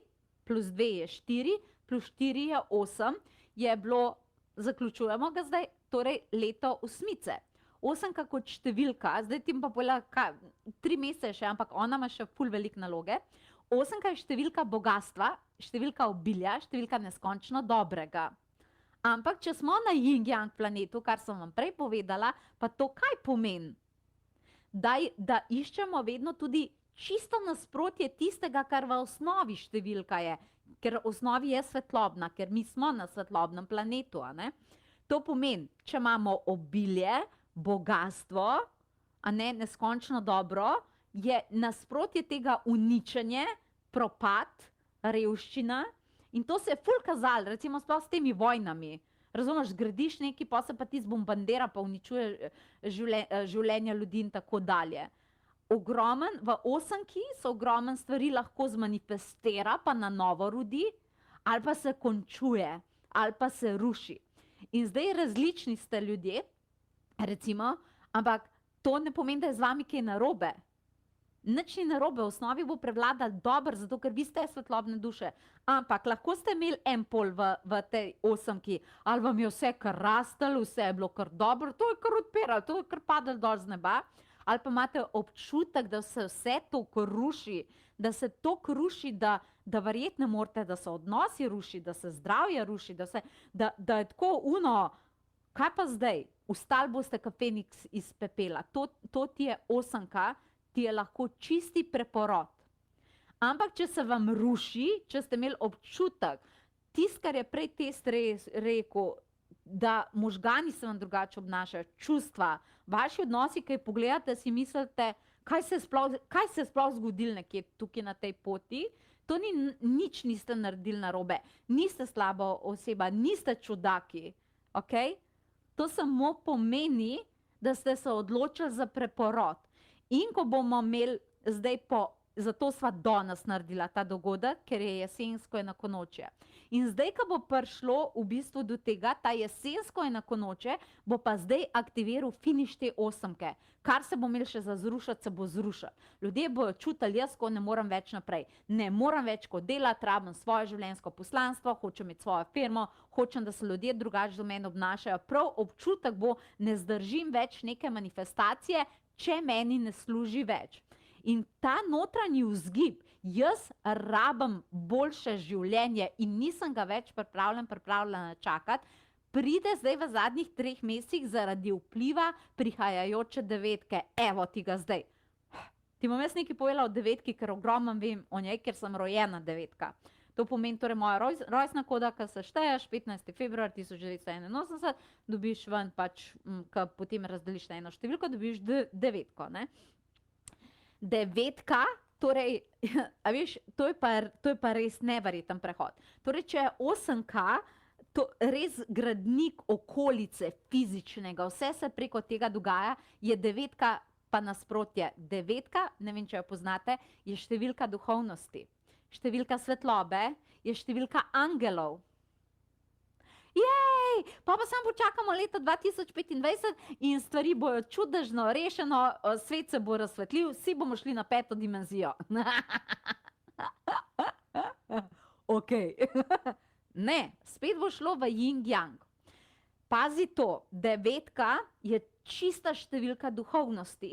plus 2 je 4, plus 4 je 8, je bilo, zaključujemo ga zdaj, torej leto osmice. Osemka kot številka, zdaj ti pa povedala, 3 mesece še, ampak ona ima še ful veliko naloge. Osemka je številka bogatstva, številka obilja, številka neskončno dobrega. Ampak, če smo na yin-yang planetu, kar sem vam prej povedala, pa to kaj pomeni? Da iščemo vedno tudi čisto nasprotje tistega, kar v osnovi številka je, ker v osnovi je svetlobna, ker mi smo na svetlobnem planetu, a ne? To pomeni, če imamo obilje, bogatstvo, a ne, neskončno dobro, je nasprotje tega uničenje, propad, revščina in to se je ful kazalo, recimo sploh s temi vojnami. Razumeš, gradiš nekaj, pa se pa ti zbombardira, pa uničuje življenja ljudi in tako dalje. V osemki se ogromen stvari lahko zmanifestira, pa na novo rodi, ali pa se končuje, ali pa se ruši. In zdaj različni ste ljudje, recimo, ampak to ne pomeni, da je z vami kaj narobe. Nič ni narobe, v osnovi bo prevladal dobro, zato ker vi ste svetlobne duše. Ampak lahko ste imeli en pol v tej osemki, ali vam je vse kar rastalo, vse je bilo kar dobro, to je kar odpiralo, to je kar padalo dol z neba, ali pa imate občutek, da se vse to ruši, da se to ruši, da verjetno morate, da se odnosi ruši, da se zdravje ruši, da je tako kaj pa zdaj? Vstali boste kot Feniks iz pepela. To ti je osemka, ti je lahko čisti preporod. Ampak, če se vam ruši, če ste imeli občutek, tisto, kar je prej test rekel, da možgani se vam drugače obnašajo, čustva, vaši odnosi, ki pogledate, si mislite, kaj se je sploh zgodilo nekje tukaj na tej poti, to nič niste naredili narobe, niste slaba oseba, niste čudaki, okej? To samo pomeni, da ste se odločili za preporod. In ko bomo imeli zdaj zato sva danes naredila ta dogodek, ker je jesensko enakonočje. In zdaj, ko bo prišlo v bistvu do tega, ta jesensko enakonočje, bo pa zdaj aktiviral finiš te osemke. Kar se bo imel še za zrušiti, se bo zrušil. Ljudje bojo čutili, jaz ko ne morem več naprej. Ne morem več kot delati, rabim svoje življenjsko poslanstvo, hočem imeti svojo firmo, hočem, da se ljudje drugače do mene obnašajo. Prav občutek bo, ne zdržim več neke manifestacije, če meni ne služi več. In ta notranji vzgib, jaz rabim boljše življenje in nisem ga več pripravljena čakati, pride zdaj v zadnjih 3 mesecih zaradi vpliva prihajajoče devetke. Evo ti ga zdaj. Ti bom jaz nekaj povedala o devetki, ker ogromno vem o njej, ker sem rojena devetka. To pomeni, torej moja rojstna koda, ko se šteješ, 15. februar 1981, dobiš ven pač, ko potem razdeliš na eno številko, dobiš devetko, ne? Devetka, torej, a veš, to je pa res neverjeten prehod. Torej, če je osemka, to res gradnik okolice fizičnega, vse se preko tega dogaja, je devetka pa nasprotje. Devetka, ne vem, če jo poznate, je številka duhovnosti. Številka svetlobe je številka angelov. Jej, pa samo počakamo leto 2025 in stvari bojo čudežno rešeno, svet se bo razsvetlil, vsi bomo šli na 5. dimenzijo. Ok. Ne, spet bo šlo v yin-yang. Pazi to, devetka je čista številka duhovnosti,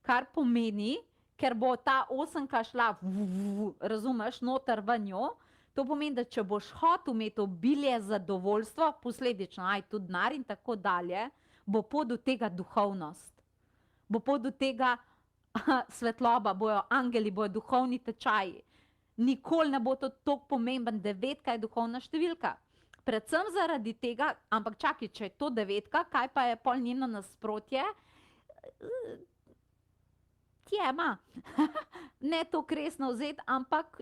kar pomeni, ker bo ta osemka šla, razumeš, noter v njo, to pomeni, da če boš hotel imeti obilje zadovoljstvo, posledično, tudi denar in tako dalje, bo pot do tega duhovnost. Bo pot do tega svetloba, bojo angeli, bojo duhovni tečaji. Nikoli ne bo to toliko pomemben, devetka je duhovna številka. Predvsem zaradi tega, ampak čakaj, če je to devetka, kaj pa je pol njeno nasprotje? Tjema. Ne to resno vzeti, ampak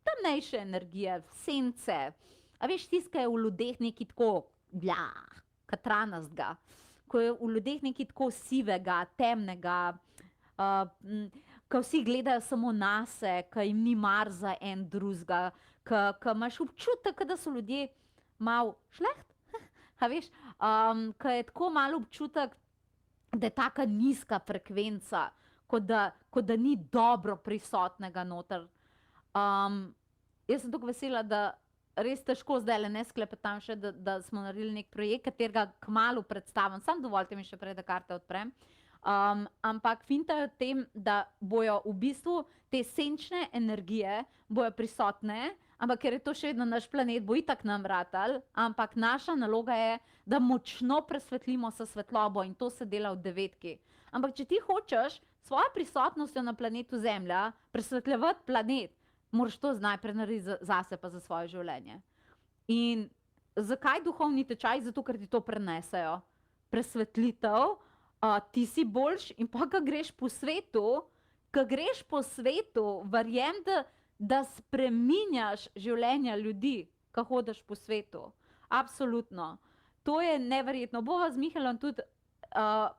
temnejše energije, sence. A veš, tiskaj je v ljudeh nekaj tako, katranastga, ko je v ljudeh nekaj tako sivega, temnega, ko vsi gledajo samo nase, ko jim ni mar za en drugega, ko imaš občutek, da so ljudje malo šleht, a veš, ko je tako malo občutek, da je taka nizka frekvenca, kot da ni dobro prisotnega noter. Jaz sem tako vesela, da res težko zdaj ne sklepetam še, da smo naredili nek projekt, katerega kmalu predstavim. Samo dovolite mi še prej, da karte odprem. Ampak finta je v tem, da bojo v bistvu te senčne energije bojo prisotne, ampak ker je to še vedno naš planet, bo itak nam ratal, ampak naša naloga je, da močno presvetlimo s svetlobo in to se dela v devetki. Ampak če ti hočeš svojo prisotnostjo na planetu Zemlja presvetljevati planet, moraš to najprej narediti zase pa za svoje življenje. In zakaj duhovni tečaj? Zato, ker ti to prenesejo. Presvetlitev, ti si boljš in pa, ko greš po svetu, verjem, da spreminjaš življenja ljudi, ko hodiš po svetu. Absolutno. To je neverjetno. Bova z Mihelom tudi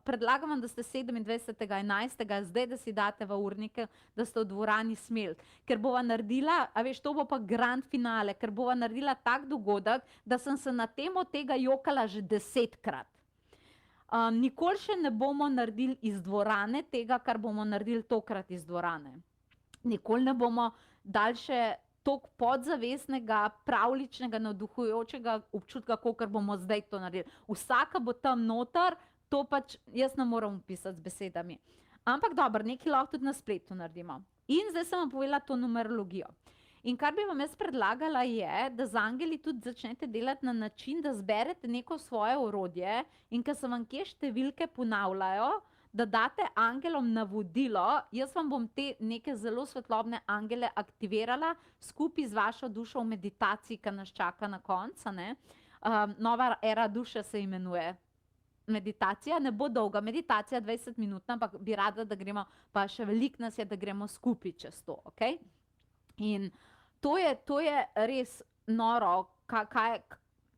predlagam vam, da ste 27.11., zdaj, da si date v urnike, da ste v dvorani smeli. Ker bova naredila, a veš, to bo pa grand finale, ker bova naredila tak dogodek, da sem se na temo tega jokala že 10-krat. Nikoli še ne bomo naredili iz dvorane tega, kar bomo naredili tokrat iz dvorane. Nikoli ne bomo dali še toliko podzavestnega, pravličnega, navduhujočega občutka, kakor bomo zdaj to naredili. Vsaka bo tam noter, to pač jaz ne morem opisati z besedami. Ampak dobro, nekaj lahko tudi na spletu naredimo. In zdaj sem vam povedala to numerologijo. In kar bi vam jaz predlagala je, da z angeli tudi začnete delati na način, da zberete neko svoje orodje in ko se vam kje številke ponavljajo, da date angelom navodilo, jaz vam bom te neke zelo svetlobne angele aktivirala skupaj z vašo dušo v meditaciji, ki nas čaka na koncu. Nova era duše se imenuje. Meditacija ne bo dolga, meditacija 20 minut, ampak bi rada, da gremo, pa še veliko nas je, da gremo skupaj čez to. Okay? In to je res noro,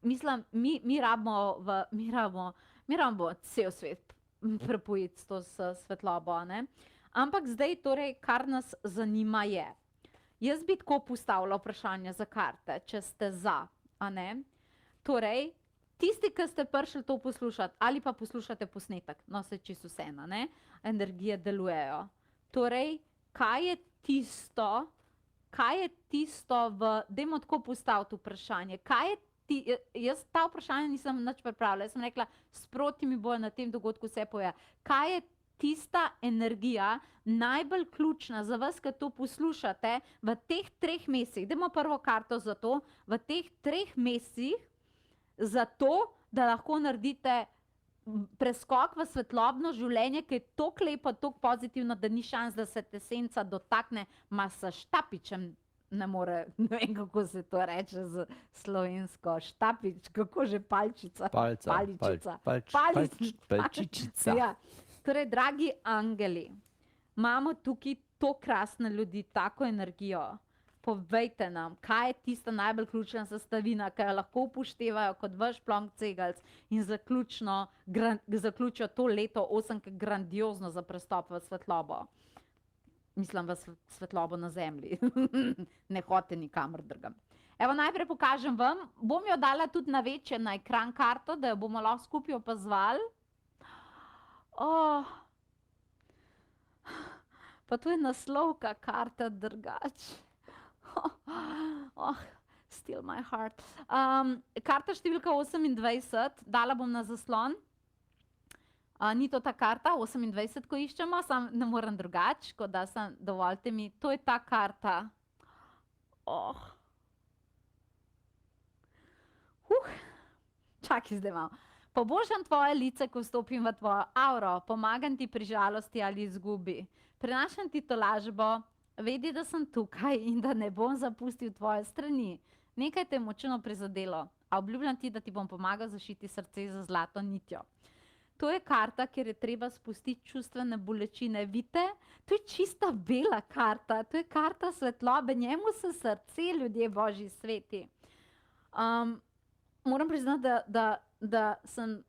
mislim, mi rabimo cel svet prepojiti to s svetlobo. Ne? Ampak zdaj torej, kar nas zanima je, jaz bi tako postavila vprašanje za karte, če ste za, a ne? Torej, tisti, ki ste prišli to poslušati, ali pa poslušate posnetek, no se čisto vseeno, ne? Energije delujejo. Torej, kaj je tisto dajmo tako postaviti vprašanje, jaz ta vprašanja nisem nič pripravila, jaz sem rekla, sproti mi bojo na tem dogodku vse poje. Kaj je tista energija najbolj ključna za vas, ki to poslušate v teh 3 mesecih, dajmo prvo karto za to, v teh 3 mesecih, zato, da lahko naredite preskok v svetlobno življenje, ki je toliko lepo, toliko pozitivno, da ni šans, da se te senca dotakne, ma s štapičem ne more, ne vem, kako se to reče z slovensko, štapič, kako že palčica? Paličica. Palčičica. Ja. Torej, dragi angeli, imamo tukaj to krasne ljudi, tako energijo. Povejte nam, kaj je tista najbolj ključna sestavina, ki jo lahko upoštevajo kot vaš plonk cegelc in zaključijo to leto 8 grandiozno za prestop v svetlobo. Mislim, v svetlobo na zemlji. Ne hodite nikamor drugam. Evo, najprej pokažem vam, bom jo dala tudi na večje, na ekran karto, da jo bomo lahko skupaj opazovali. Pa to je naslovka karta drugače. Still my heart. Karta številka 28, dala bom na zaslon. Ni to ta karta, 28, ko iščemo, sam ne morem drugače, kot da sem, dovolite mi, to je ta karta. Čakaj zdaj malo. Pobožam tvoje lice, ko vstopim v tvojo auro, pomagam ti pri žalosti ali izgubi. Prinašam ti tolažbo, vedi, da sem tukaj in da ne bom zapustil tvoje strani. Nekaj te je močno prizadelo, a obljubljam ti, da ti bom pomagal zašiti srce za zlato nitjo. To je karta, kjer je treba spustiti čustvene bolečine. Vidite, to je čista bela karta, to je karta svetlobe, njemu se srce, ljudje božji sveti. Moram priznati, da sem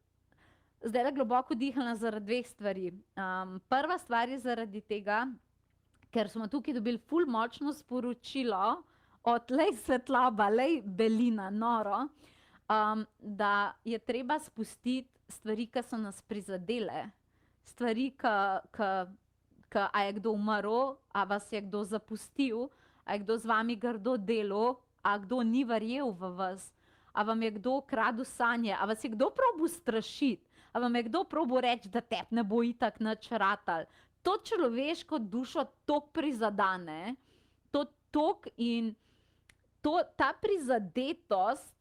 zdaj globoko dihala zaradi 2 stvari. Prva stvar je zaradi tega, ker smo tukaj dobili ful močno sporočilo od lej svetloba, lej belina, noro, da je treba spustiti stvari, ki so nas prizadele. Stvari, a je kdo umrl, a vas je kdo zapustil, a je kdo z vami grdo delal, a kdo ni verjel v vas, a vam je kdo kradel sanje, a vas je kdo probal strašiti, a vam je kdo probal reči, da tebi ne bo itak nič ratal. To človeško dušo toliko prizadane, to toliko in ta prizadetost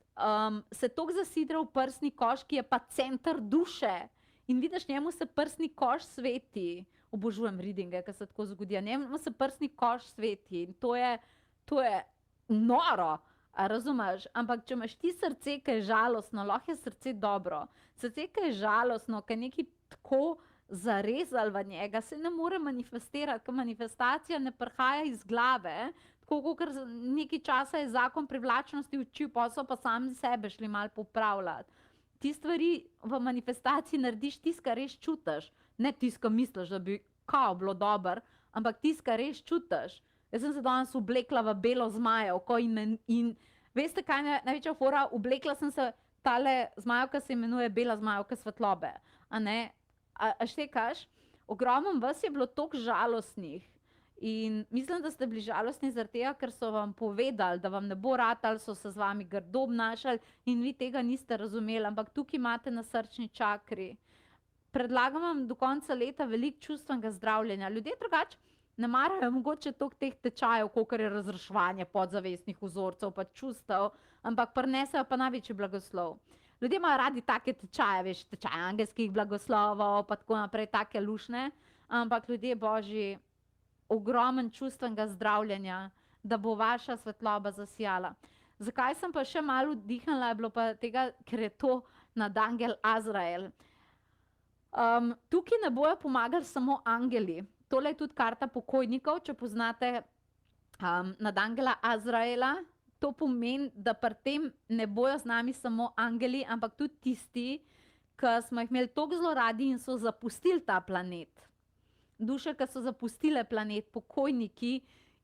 se toliko zasidra v prsni koš, ki je pa center duše. In vidiš, njemu se prsni koš sveti. Obožujem readinge, ki se tako zgodijo. Njemu se prsni koš sveti. In to je noro, a razumeš? Ampak če imaš ti srce, ki je žalostno, lahko je srce dobro. Srce, ki je žalostno, ki je nekaj tako zarezal v njega, se ne more manifestirati, ker manifestacija ne prihaja iz glave, tako kot nekaj časa je zakon privlačnosti učil, pa so pa sami sebe šli malo popravljati. ti stvari v manifestaciji narediš tisto, kar res čutiš. Ne tisto, kar misliš, da bi kao bilo dobro, ampak tisto, kar res čutiš. Jaz sem se danes oblekla v belo zmajevko in veste, kaj je največja fora? Oblekla sem se tale zmajevka se imenuje bela zmajevka svetlobe. A ne? A štekaš? Ogromno vas je bilo toliko žalostnih in mislim, da ste bili žalostni zaradi tega, ker so vam povedali, da vam ne bo ratalo, so se z vami grdo obnašali in vi tega niste razumeli, ampak tukaj imate na srčni čakri. Predlagam vam do konca leta veliko čustvenega zdravljenja. Ljudje drugače ne marajo mogoče toliko teh tečajev, kolikor je razreševanje podzavestnih vzorcev pa čustev, ampak prinesejo pa največji blagoslov. Ljudje imajo radi take tečaje, veš, tečaje angelskih blagoslovov, pa tako naprej, take lušne, ampak ljudje božji, ogromen čustvenega zdravljenja, da bo vaša svetloba zasijala. Zakaj sem pa še malo vdihnila, je bilo pa tega, ker je to nadangel Azrael. Tukaj ne bojo pomagali samo angeli. Tole je tudi karta pokojnikov, če poznate nadangela Azraela. To pomeni, da pri tem ne bojo z nami samo angeli, ampak tudi tisti, ki smo jih imeli toliko zelo radi in so zapustili ta planet. Duše, ki so zapustile planet, pokojniki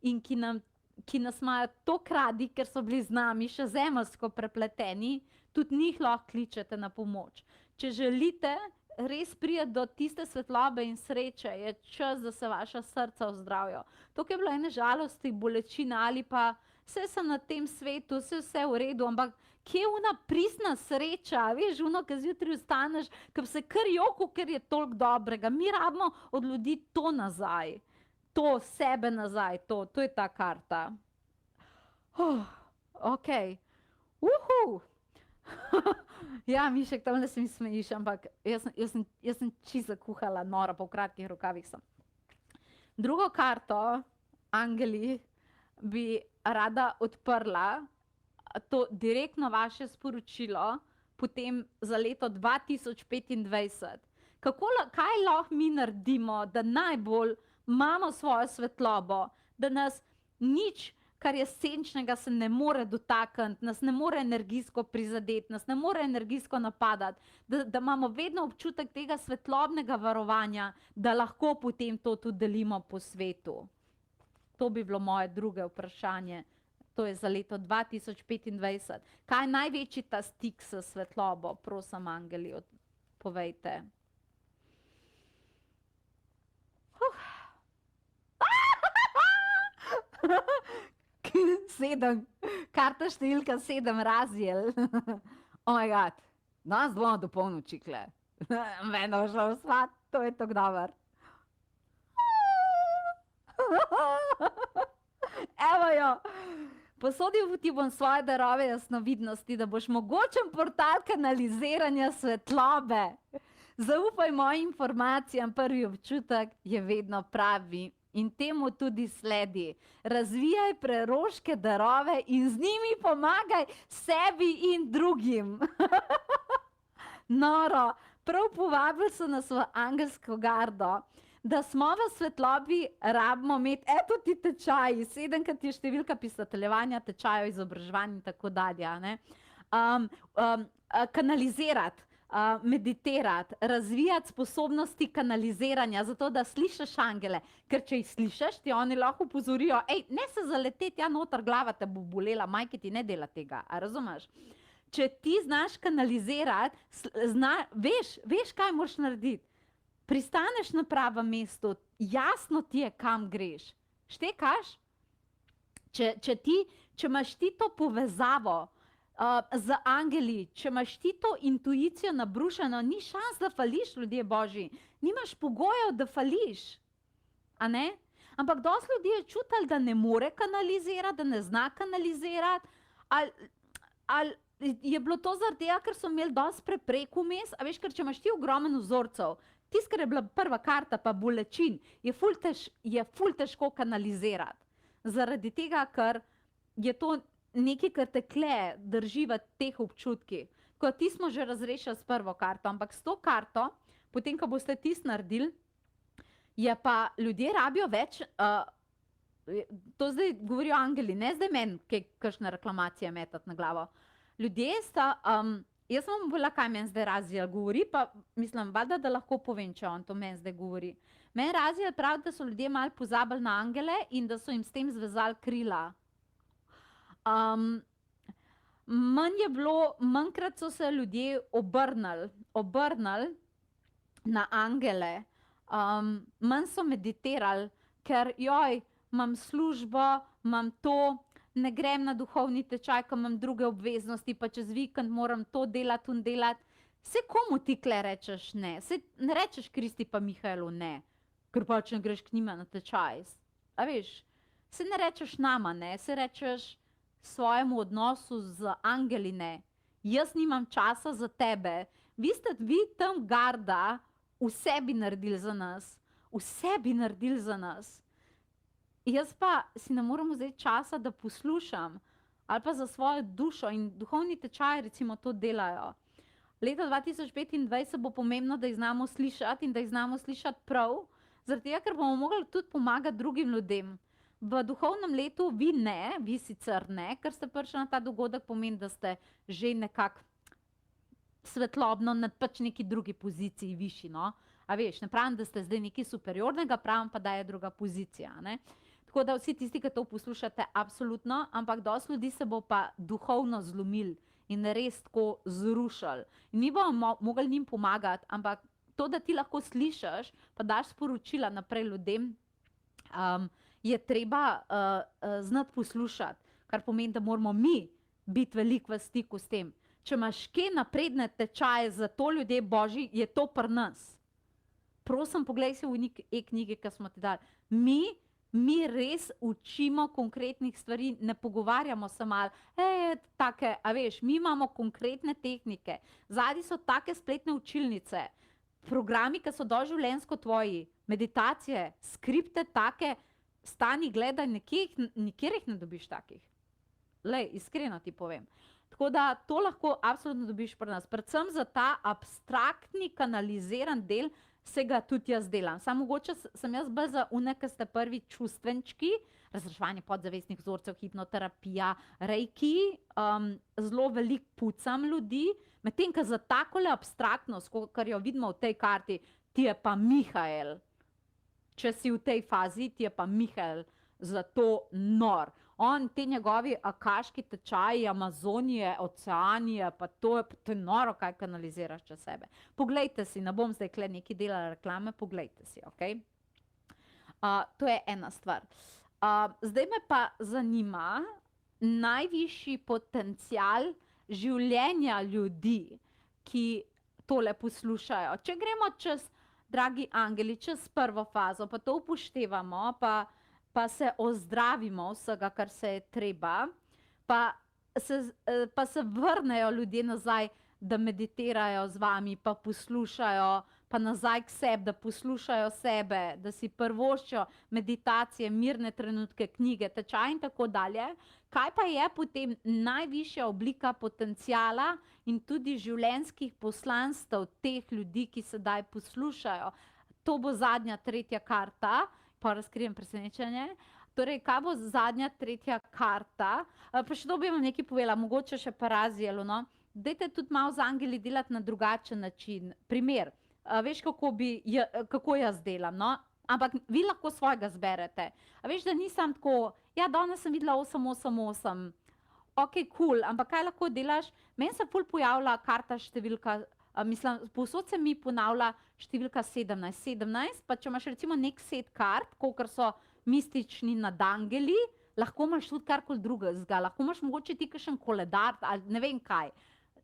in ki nas imajo toliko radi, ker so bili z nami še zemeljsko prepleteni, tudi njih lahko kličete na pomoč. Če želite res priti do tiste svetlobe in sreče, je čas, da se vaša srca ozdravijo. To je bilo ene žalosti, bolečine ali pa vse sem na tem svetu, vse v redu, ampak kje je ona pristna sreča, veš, ono, ki zjutraj vstaneš, ki se kar joko, ker je toliko dobrega. Mi rabimo od ljudi to nazaj, to sebe nazaj, to je ta karta. Ok. Ja, Mišek, tamle se mi smejiš, ampak jaz sem čisto kuhala, nora, pa v kratkih rokavih sem. Drugo karto, angeli, bi rada odprla, to direktno vaše sporočilo, potem za leto 2025. Kaj lahko mi naredimo, da najbolj imamo svojo svetlobo, da nas nič, kar je senčnega, se ne more dotakniti, nas ne more energijsko prizadeti, nas ne more energijsko napadati, da imamo vedno občutek tega svetlobnega varovanja, da lahko potem to tudi delimo po svetu. To bi bilo moje druge vprašanje. To je za leto 2025. Kaj je največji ta stik s svetlobo? Prosim, angeli, povejte. Sedem, karta številka 7, Raziel. Oh my god, danes bomo do polnoči kle. Mene bo šlo v svat, to je tako dober. Evo jo, posodil ti bom svoje darove jasnovidnosti, da boš mogočen portal kanaliziranja svetlobe. Zaupaj mojim informacijam, prvi občutek je vedno pravi. In temu tudi sledi. Razvijaj preroške darove in z njimi pomagaj sebi in drugim. Noro, prav povabili so nas v angelsko gardo, da smo v svetlobi rabimo imeti, eto ti tečaji, 7-krat je številka pisateljevanja, tečajev, izobraževanja in tako dalje. Kanalizirati. Meditirati, razvijati sposobnosti kanaliziranja, zato da slišiš angele, ker če jih slišiš, ti oni lahko upozorijo, ne se zaleteti, ja noter, glava te bo bolela, majke ti ne dela tega, a razumeš? Če ti znaš kanalizirati, veš, kaj moraš narediti. Pristaneš na pravem mestu, jasno ti je, kam greš. Štekaš? Če imaš ti to povezavo, z angeli, če imaš ti to intuicijo nabrušeno, ni šans, da fališ, ljudje božji. Nimaš pogojev, da fališ. A ne? Ampak dosti ljudi je čutili, da ne more kanalizirati, da ne zna kanalizirati. Ali je bilo to zaradi tega, ker so imeli dosti preprek vmes, a veš, ker če imaš ti ogromen vzorcev, tisto, kar je bila prva karta, pa bolečin, je ful težko kanalizirati. Zaradi tega, ker je to nekaj, kar te kle drži v teh občutkih. Ko ti smo že razrešili s prvo karto, ampak s to karto, potem, ko boste tisto naredili, je pa ljudje rabijo več, to zdaj govorijo angeli, ne zdaj meni, kakšne reklamacije metati na glavo. Ljudje sta jaz vam bila, kaj meni zdaj Raziel govori, pa mislim, valjda, da lahko povem, če on to meni zdaj govori. Meni Raziel pravi, da so ljudje malo pozabili na angele in da so jim s tem zvezali krila. Manjkrat so se ljudje obrnili na angele, manj so meditirali, ker joj, imam službo, imam to, ne grem na duhovni tečaj, ker imam druge obveznosti, pa čez vikend moram to delati in delati. Se komu ti kle rečeš ne? Se ne rečeš Kristi pa Mihaelu ne, ker pač ne greš k njima na tečaj. A veš, se ne rečeš nama ne, se rečeš svojemu odnosu z angeli ne. Jaz nimam časa za tebe. Vi tam garda vse bi naredili za nas. Vse bi naredili za nas. Jaz pa si ne morem vzeti časa, da poslušam, ali pa za svojo dušo in duhovni tečaj recimo to delajo. Leta 2025 bo pomembno, da jih znamo slišati in da jih znamo slišati prav, zaradi tega, ker bomo mogli tudi pomagati drugim ljudem. V duhovnem letu vi sicer ne, ker ste prišli na ta dogodek, pomeni, da ste že nekako svetlobno na pač neki drugi poziciji višji, no. A veš, ne pravim, da ste zdaj nekaj superiornega, pravim pa, da je druga pozicija, ne. Tako da vsi tisti, ki to poslušate, absolutno, ampak dosti ljudi se bo pa duhovno zlomil in res tako zrušil. In mi bomo mogli njim pomagati, ampak to, da ti lahko slišiš, pa daš sporočila naprej ljudem, je treba znati poslušati, kar pomeni, da moramo mi biti veliko v stiku s tem. Če imaš kje napredne tečaje za to ljudje Božji, je to pri nas. Prosim, poglej se v e-knjigi, ki smo ti dali. Mi res učimo konkretnih stvari, ne pogovarjamo se malo, take, a veš, mi imamo konkretne tehnike, zadnji so take spletne učilnice, programi, ki so doživljenjsko tvoji, meditacije, skripte take, stani gledaj, nikjer jih ne dobiš takih. Lej, iskreno ti povem. Tako da to lahko absolutno dobiš pri nas. Predvsem za ta abstraktni, kanaliziran del se ga tudi jaz delam. Samo mogoče sem jaz bolj za une, ki ste prvi čustvenčki, razreševanje podzavestnih vzorcev, hipnoterapija, reiki, zelo veliko pucam ljudi, medtem, ko za takole abstraktnost, kar jo vidimo v tej karti, ti je pa Mihael. Če si v tej fazi, ti je pa Mihael zato nor. On, te njegovi akaški tečaji, Amazonije, oceanije, pa to je noro, kaj kanaliziraš čez sebe. Poglejte si, ne bom zdaj kle nekaj delala reklame, poglejte si, ok? To je ena stvar. Zdaj me pa zanima najvišji potencial življenja ljudi, ki tole poslušajo. Če gremo čez, dragi angeli, čez prvo fazo, pa to upoštevamo, pa se ozdravimo vsega, kar se je treba, pa se vrnejo ljudje nazaj, da meditirajo z vami, pa poslušajo, pa nazaj k sebi, da poslušajo sebe, da si prvoščijo meditacije, mirne trenutke, knjige, tečaj in tako dalje. Kaj pa je potem najvišja oblika potenciala in tudi življenjskih poslanstev teh ljudi, ki sedaj poslušajo? To bo zadnja, tretja karta, pa razkrijem presenečenje. Torej, kaj bo zadnja, tretja karta? Pa še to bi vam nekaj povedala, mogoče še pa Razielu, no. Dajte tudi malo z angeli delati na drugačen način. Primer, veš, kako jaz delam, no? Ampak vi lahko svojega zberete. A veš, da nisem tako, ja, danes sem videla 888, ok, cool, ampak kaj lahko delaš? Meni se ful pojavlja karta številka, mislim, povsod se mi ponavlja številka 17, pa če imaš recimo nek set kart, kolikor so mistični nadangeli, lahko imaš tudi karkoli drugega, lahko imaš mogoče ti kakšen koledar, ali ne vem kaj.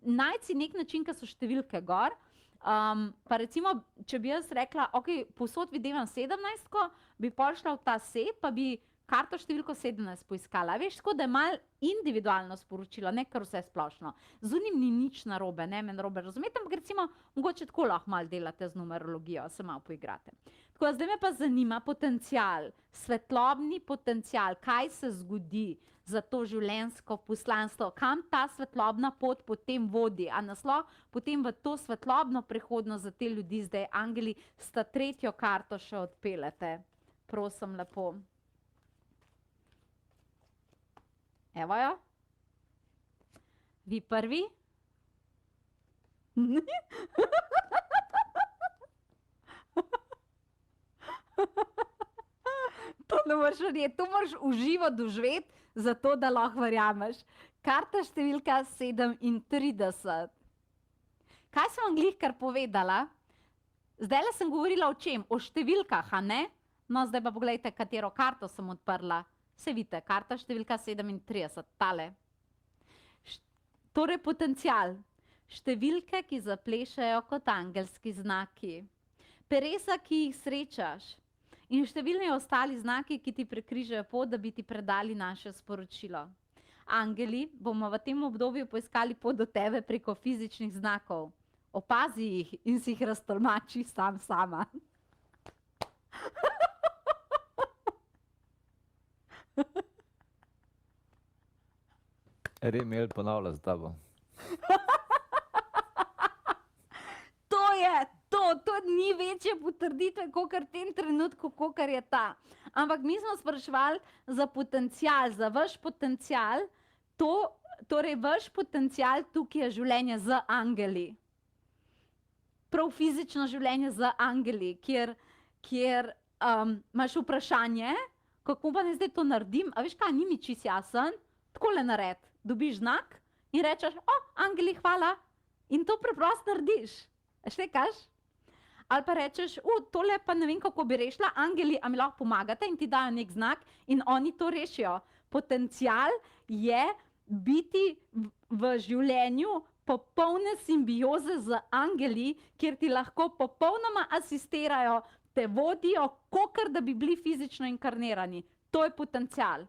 Najdi si nek način, ki so številke gor, pa recimo, če bi jaz rekla, ok, povsod videvam 17, bi pošla v ta set, pa bi karto številko 17 poiskala. Veš, tako da je malo individualno sporočilo, ne kar vse splošno. Z unim ni nič narobe, ne meni narobe razumeti, ampak recimo, mogoče tako lahko malo delate z numerologijo, se malo poigrate. Tako da zdaj me pa zanima potencial, svetlobni potencial, kaj se zgodi za to življenjsko poslanstvo, kam ta svetlobna pot potem vodi, a naslov potem v to svetlobno prihodnost za te ljudi zdaj angeli sta tretjo karto še odpeljete. Prosim lepo. Evo jo. Vi prvi. To ne moreš verjeti, to moraš v živo doživeti, zato da lahko verjameš. Karta številka 37. Kaj sem vam glihkar povedala? Zdajle sem govorila o čem? O številkah, a ne? No, zdaj pa pogledajte, katero karto sem odprla. Se vidite, karta številka 37, tale. Torej potencial. Številke, ki zaplešajo kot angelski znaki. Peresa, ki jih srečaš. In številni ostali znaki, ki ti prekrižajo pot, da bi ti predali naše sporočilo. Angeli bomo v tem obdobju poiskali pot do tebe preko fizičnih znakov. Opazi jih in si jih raztolmači sama. Remel ponavlja z tabo. To ni večje potrditve, kakor v tem trenutku, kakor je ta. Ampak mi smo spraševali za potencial, za vaš potencial, torej vaš potencial tukaj je življenje z angeli. Prav fizično življenje z angeli, kjer imaš vprašanje, kako pa ne zdaj to naredim, a veš kaj, ni mi čisto jasen, takole nared, dobiš znak in rečeš, angeli, hvala, in to preprosto narediš. Veš te kaš? Ali pa rečeš, tole pa ne vem, kako bi rešila, angeli, a mi lahko pomagate in ti dajo nek znak in oni to rešijo. Potencial je biti v življenju popolne simbioze z angeli, kjer ti lahko popolnoma asistirajo, te vodijo, kakor da bi bili fizično inkarnirani. To je potencial.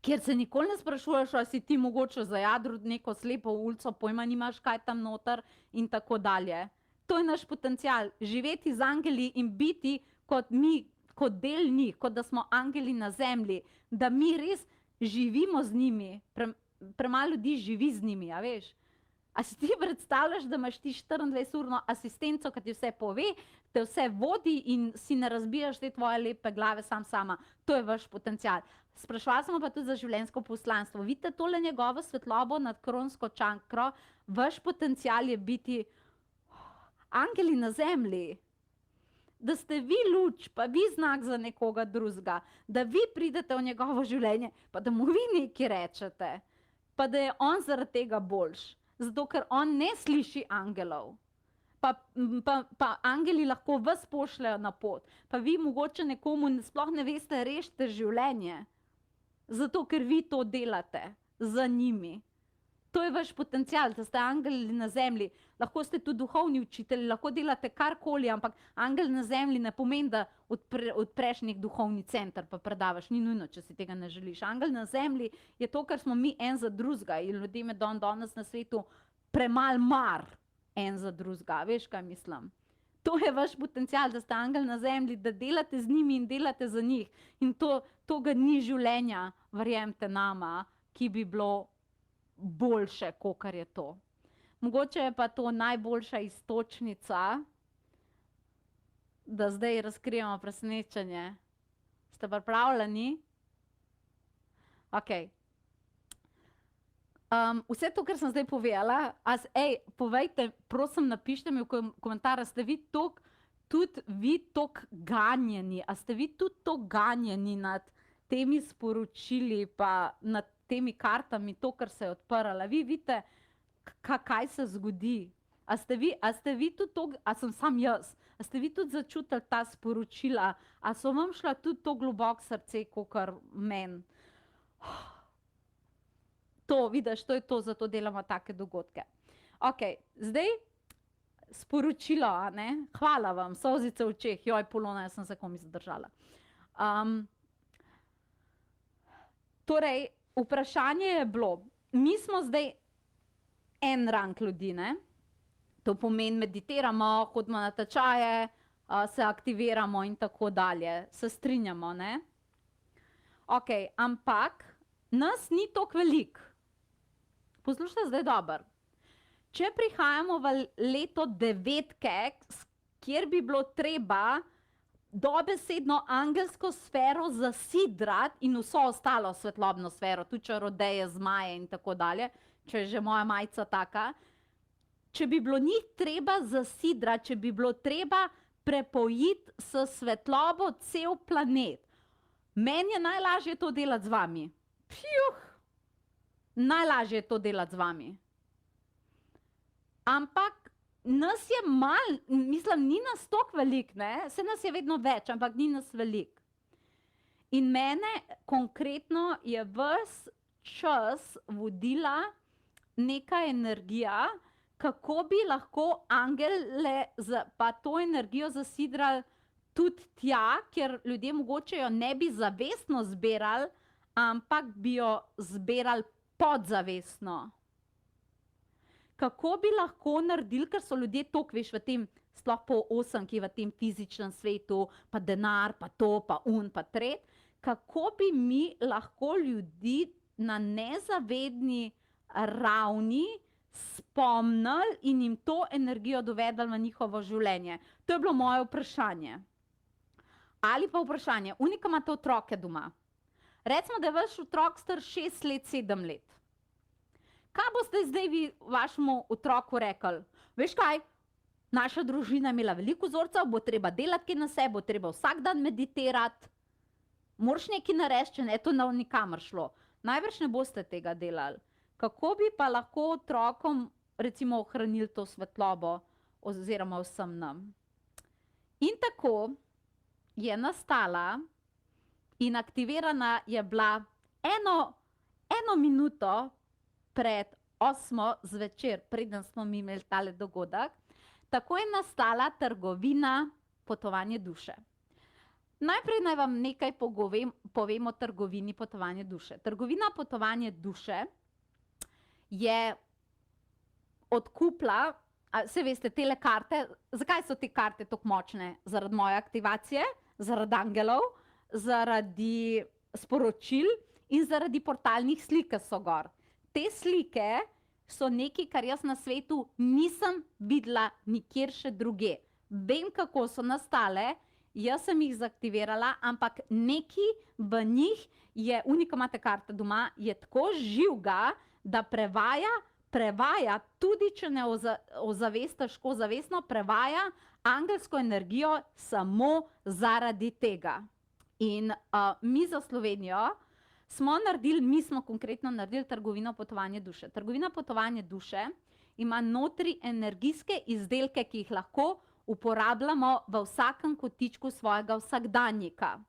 Kjer se nikoli ne sprašuješ, ali si ti mogoče zajadru neko slepo ulico, pojma nimaš, kaj tam noter in tako dalje. To je naš potencial, živeti z angeli in biti kot mi, kot del njih, kot da smo angeli na zemlji, da mi res živimo z njimi, premalo ljudi živi z njimi, a veš. A si ti predstavljaš, da imaš ti 24-urno asistenco, ki ti vse pove, te vse vodi in si ne razbijaš te tvoje lepe glave sama. To je vaš potencial. Sprašvala smo pa tudi za življenjsko poslanstvo. Vidite tole njegovo svetlobo nad kronsko čakro, vaš potencial je biti angeli na zemlji, da ste vi luč, pa vi znak za nekoga drugega, da vi pridete v njegovo življenje, pa da mu vi nekaj rečete, pa da je on zaradi tega boljš, zato ker on ne sliši angelov. Pa angeli lahko vas pošljajo na pot, pa vi mogoče nekomu sploh ne veste, rešite življenje, zato ker vi to delate za njimi. To je vaš potencial, da ste angeli na zemlji. Lahko ste tudi duhovni učitelji, lahko delate karkoli, ampak angel na zemlji ne pomeni, da odpreš nek duhovni center pa predavaš. Ni nujno, če si tega ne želiš. Angel na zemlji je to, kar smo mi en za drugega in ljudje me danes na svetu premal mar en za drugega. Veš, kaj mislim? To je vaš potencial, da ste angel na zemlji, da delate z njimi in delate za njih. In to ga ni življenja, verjemite nama, ki bi bilo boljše, kakor je to. Mogoče je pa to najboljša iztočnica, da zdaj razkrijemo presenečenje. Ste pripravljeni? Ok. Vse to, kar sem zdaj povedala, povejte, prosim, napišite mi v komentar, ste vi tudi vi toliko ganjeni, a ste vi tudi toliko ganjeni nad temi sporočili pa nad temi kartami, to, kar se je odprla. Vi vidite, kaj se zgodi. A ste vi tudi to, a sem sam jaz, a ste vi tudi začutili ta sporočila, a so vam šla tudi to globoko srce, kakor meni. To, vidiš, to je to, zato delamo take dogodke. Ok, zdaj sporočilo, a ne? Hvala vam, solzice v očeh, joj, Polona, jaz sem se komi zadržala. Torej, vprašanje je bilo, mi smo zdaj en rang ljudi, ne? To pomeni, meditiramo, hodimo na tečaje, se aktiviramo in tako dalje. Se strinjamo, ne? Ok, ampak nas ni toliko veliko. Poslušajte zdaj dobro. Če prihajamo v leto 9, kjer bi bilo treba dobesedno angelsko sfero zasidrati in vso ostalo svetlobno sfero, tudi čarodeje, zmaje in tako dalje, če je že moja majica taka. če bi bilo njih treba zasidrati, če bi bilo treba prepojiti s svetlobo cel planet, meni je najlažje to delati z vami. Najlažje je to delati z vami. Ampak nas je malo, mislim, ni nas toliko veliko, ne? Se nas je vedno več, ampak ni nas veliko. In mene konkretno je ves čas vodila neka energija, kako bi lahko angele pa to energijo zasidrali tudi tja, kjer ljudje mogoče jo ne bi zavestno zbirali, ampak bi jo zbirali podzavestno. Kako bi lahko naredili, ker so ljudje toliko, veš, v tem, sploh po osemki, v tem fizičnem svetu, pa denar, pa to, pa pa tret, kako bi mi lahko ljudi na nezavedni ravni spomnili in jim to energijo dovedali v njihovo življenje. To je bilo moje vprašanje. Ali pa vprašanje, unika imate otroke doma. Recimo, da je vaš otrok star 6 let, 7 let. Kaj boste zdaj vi vašemu otroku rekli? Veš kaj, naša družina je imela veliko vzorcev, bo treba delati na sebi, bo treba vsak dan meditirati, moraš nekaj narediti, če ne, to ne bo nikamor šlo. Najbrž ne boste tega delali. Kako bi pa lahko otrokom recimo ohranili to svetlobo oziroma vsem nam? In tako je nastala in aktivirana je bila eno minuto pred 8 zvečer, preden smo mi imeli tale dogodek, tako je nastala trgovina Potovanje duše. Najprej naj vam nekaj povem o trgovini Potovanje duše. Trgovina Potovanje duše je odkupila, saj veste, tele karte, zakaj so te karte tako močne? Zaradi moje aktivacije, zaradi angelov, zaradi sporočil in zaradi portalnih slik, ki so gor. Te slike so nekaj, kar jaz na svetu nisem videla nikjer še druge. Vem, kako so nastale, jaz sem jih zaktivirala, ampak nekaj v njih je, unika imate karte doma, je tako živega, da prevaja, tudi če ne ozavestiš, ko zavestno prevaja angelsko energijo samo zaradi tega. In mi za Slovenijo mi smo konkretno naredili trgovino Potovanje duše. Trgovina Potovanje duše ima notri energijske izdelke, ki jih lahko uporabljamo v vsakem kotičku svojega vsakdanjika.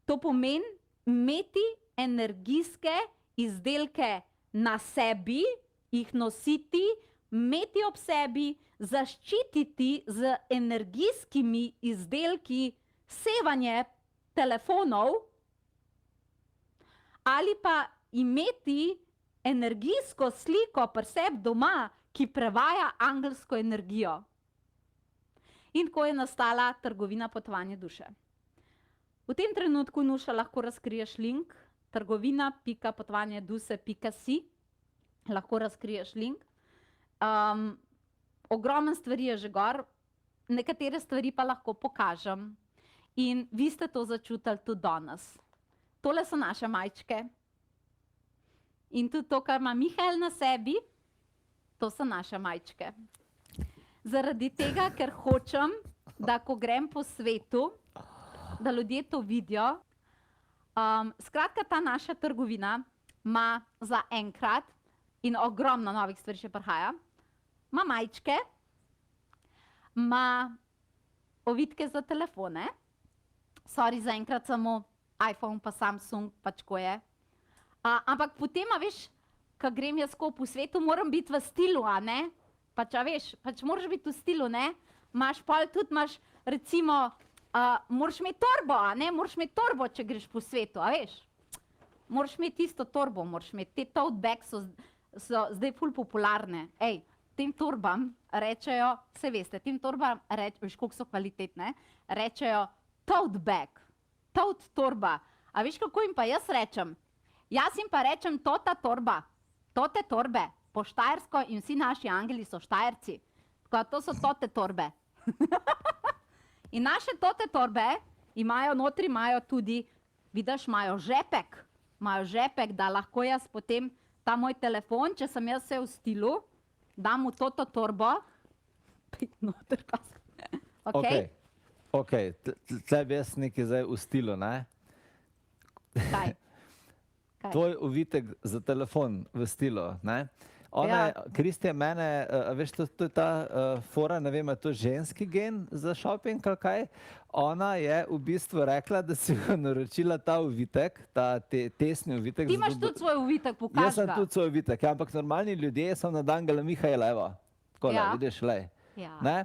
To pomeni imeti energijske izdelke na sebi, jih nositi, imeti ob sebi, zaščititi z energijskimi izdelki sevanje telefonov ali pa imeti energijsko sliko pri sebi doma, ki prevaja angelsko energijo. In tako je nastala trgovina Potovanje duše. V tem trenutku, Nuša, lahko razkriješ link trgovina.potovanjeduše.si, lahko razkriješ link. Ogromen stvari je že gor, nekatere stvari pa lahko pokažem. In vi ste to začutili tudi danes. Tole so naše majčke. In tudi to, kar ima Mihael na sebi, to so naše majčke. Zaradi tega, ker hočem, da ko grem po svetu, da ljudje to vidijo. Skratka, ta naša trgovina ima za enkrat, in ogromno novih stvari še prihaja, ima majčke, ima ovitke za telefone, sorry, za enkrat samo iPhone pa Samsung, pač ko je. Ampak potem, veš, ko grem jaz ko po svetu, moram biti v stilu, a ne? Pač, veš, pač moraš biti v stilu, ne? Imaš pol tudi, imaš recimo, moraš imeti torbo, a ne? Moraš imeti torbo, če greš po svetu, a veš? Moraš imeti isto torbo, moraš imeti. Te tote bags so zdaj ful popularne. Ej, tem torbam rečejo, vse veste, tem torbam, veš, koliko so kvalitetne, rečejo tote bag, tote torba. A veš, kako jim pa jaz rečem? Jaz jim pa rečem tota torba, tote torbe, po štajersko, in vsi naši angeli so štajerci. Tako, to so tote torbe. In naše tote torbe imajo notri, imajo tudi, vidiš, imajo žepek, da lahko jaz potem ta moj telefon, če sem jaz vse v stilu, dam v to torbo, pet noter, pa okay. Okay. Tle bi jaz nekaj zdaj v stilu, ne? Kaj? Tvoj uvitek za telefon v stilu, ne? Ona, Kristija, mene, veš, to je ta fora, ne vem, je to ženski gen za shopping ali kaj? Ona je v bistvu rekla, da si jo naročila ta uvitek, ta tesni uvitek. Ti imaš tudi svoj uvitek, pokaži ga. Jaz sem tudi svoj uvitek, ja, ampak normalni ljudje so na Dangela Mihaela, evo, tako da, vidiš, lej, ne?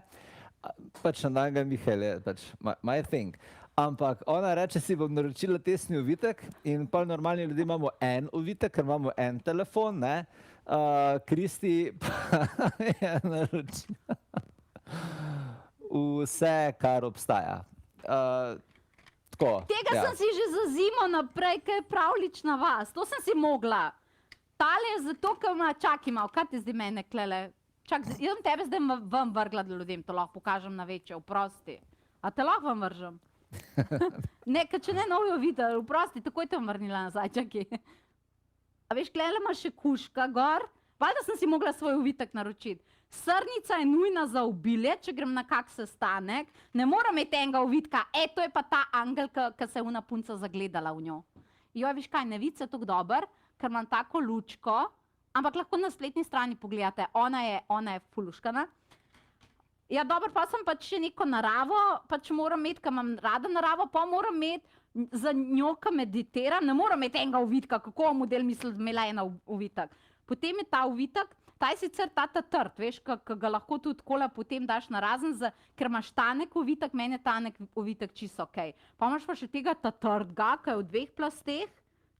Pač na Dangela Mihaela je pač my thing. Ampak ona reče, si bom naročila tesni uvitek in pa normalni ljudje imamo en uvitek, ker imamo en telefon, ne? Kristi pa je naročila vse, kar obstaja. Tako, Tega sem si že za zimo naprej, kaj je pravlična vas. To sem si mogla. Tale je zato, ker ima, čakaj malo, kaj ti zdi mene klele? Čak, jaz sem tebe zdaj vam vrgla, da ljudem to lahko pokažem na večje, oprosti. A te lahko vam vržem? Ne, če ne novijo videli, oprosti, takoj te vam vrnila nazaj, čakaj. A veš, klele ima še kuška gor, valjda sem si mogla svoj uvitek naročiti. Srnica je nujna za obilje, če grem na kak sestanek, ne moram imeti enega uvitka, to je pa ta angel, ki se je una punca zagledala v njo. Joj, veš kaj, ne vid se tako dober, ker imam tako lučko, ampak lahko na spletni strani pogledate, ona je fuluškana. Ja, dobro, pa sem pač še neko naravo, pač moram imeti, ker imam rada naravo, pa moram imeti za njo, ki meditiram, ne moram imeti enega uvitka, kako model misli, da imela ena uvitek. Potem je ta uvitek, ta je sicer ta trd, veš, ki ga lahko tudi takole potem daš na razen, ker imaš tanek uvitek, meni je tanek uvitek čisto okej. Pa imaš pa še tega trdga, ki je v dveh plasteh,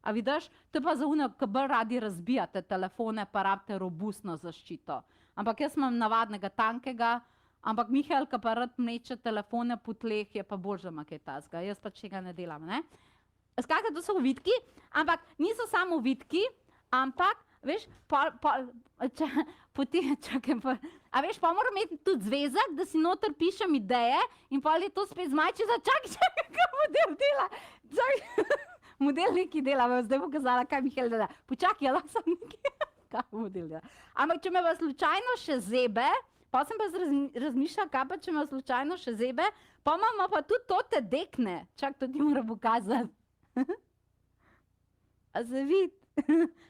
a vidiš, to je pa za une, ki bolj radi razbijate telefone, pa rabite robustno zaščito. Ampak jaz imam navadnega tankega, ampak Mihael, ki pa rad mleče telefone po tleh, je pa bolj že kaj tazga. Jaz pač tega ne delam, ne? Skratka, to so uvitki, ampak niso samo uvitki, ampak, veš, a veš, pa moram imeti tudi zvezek, da si noter pišem ideje in pa je to spet zmajčica, čakaj, kaj model dela, model nekaj dela, zdaj bo kazala, kaj Mihael dela, počakaj, lahko sem nekaj, kaj model dela. Ampak, če me pa slučajno še zebe, pa sem pa razmišljala, kaj pa, če me slučajno še zebe, pa imamo pa tudi to te dekne, čak, to ti mora pokazati. A se vidi?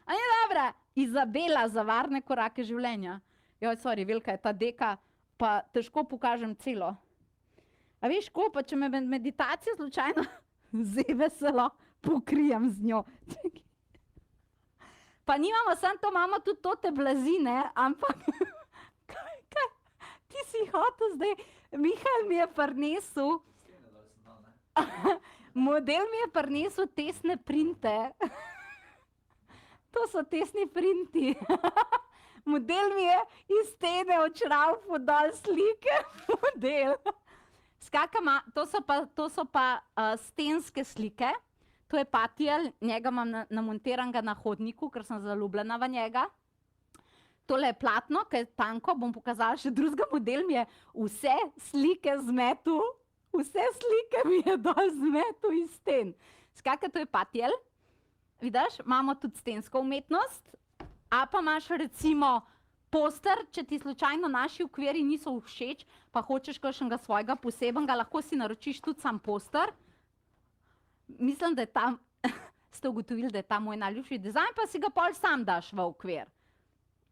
A je dobra, Izabela za varne korake življenja. Joj, sorry, velika je ta deka, pa težko pokažem celo. A veš, ko pa, če me meditacija slučajno zebe, se lahko pokrijem z njo. Pa nimamo, samo to imamo tudi to te blazine, ampak kaj, ti si hotel zdaj, Mihael mi je prinesel, model mi je prinesel tesne printe. To so tesni printi. Model mi je iz stene odšravfal dol slike. Model. Skratka, to so pa stenske slike. To je Patiel, njega imam namontiranega na hodniku, ker sem zaljubljena v njega. Tole je platno, ki je tanko, bom pokazala še drugega. Model mi je vse slike zmetu. Vse slike mi je dol zmetu iz sten. Skratka, to je Patiel. Vidiš, imamo tudi stensko umetnost, a pa imaš recimo poster, če ti slučajno naši okviri niso všeč, pa hočeš kakšnega svojega posebnega, lahko si naročiš tudi sam poster. Mislim, da je tam, ste ugotovili, da je ta moj najljubši dizajn, pa si ga pol sam daš v okvir.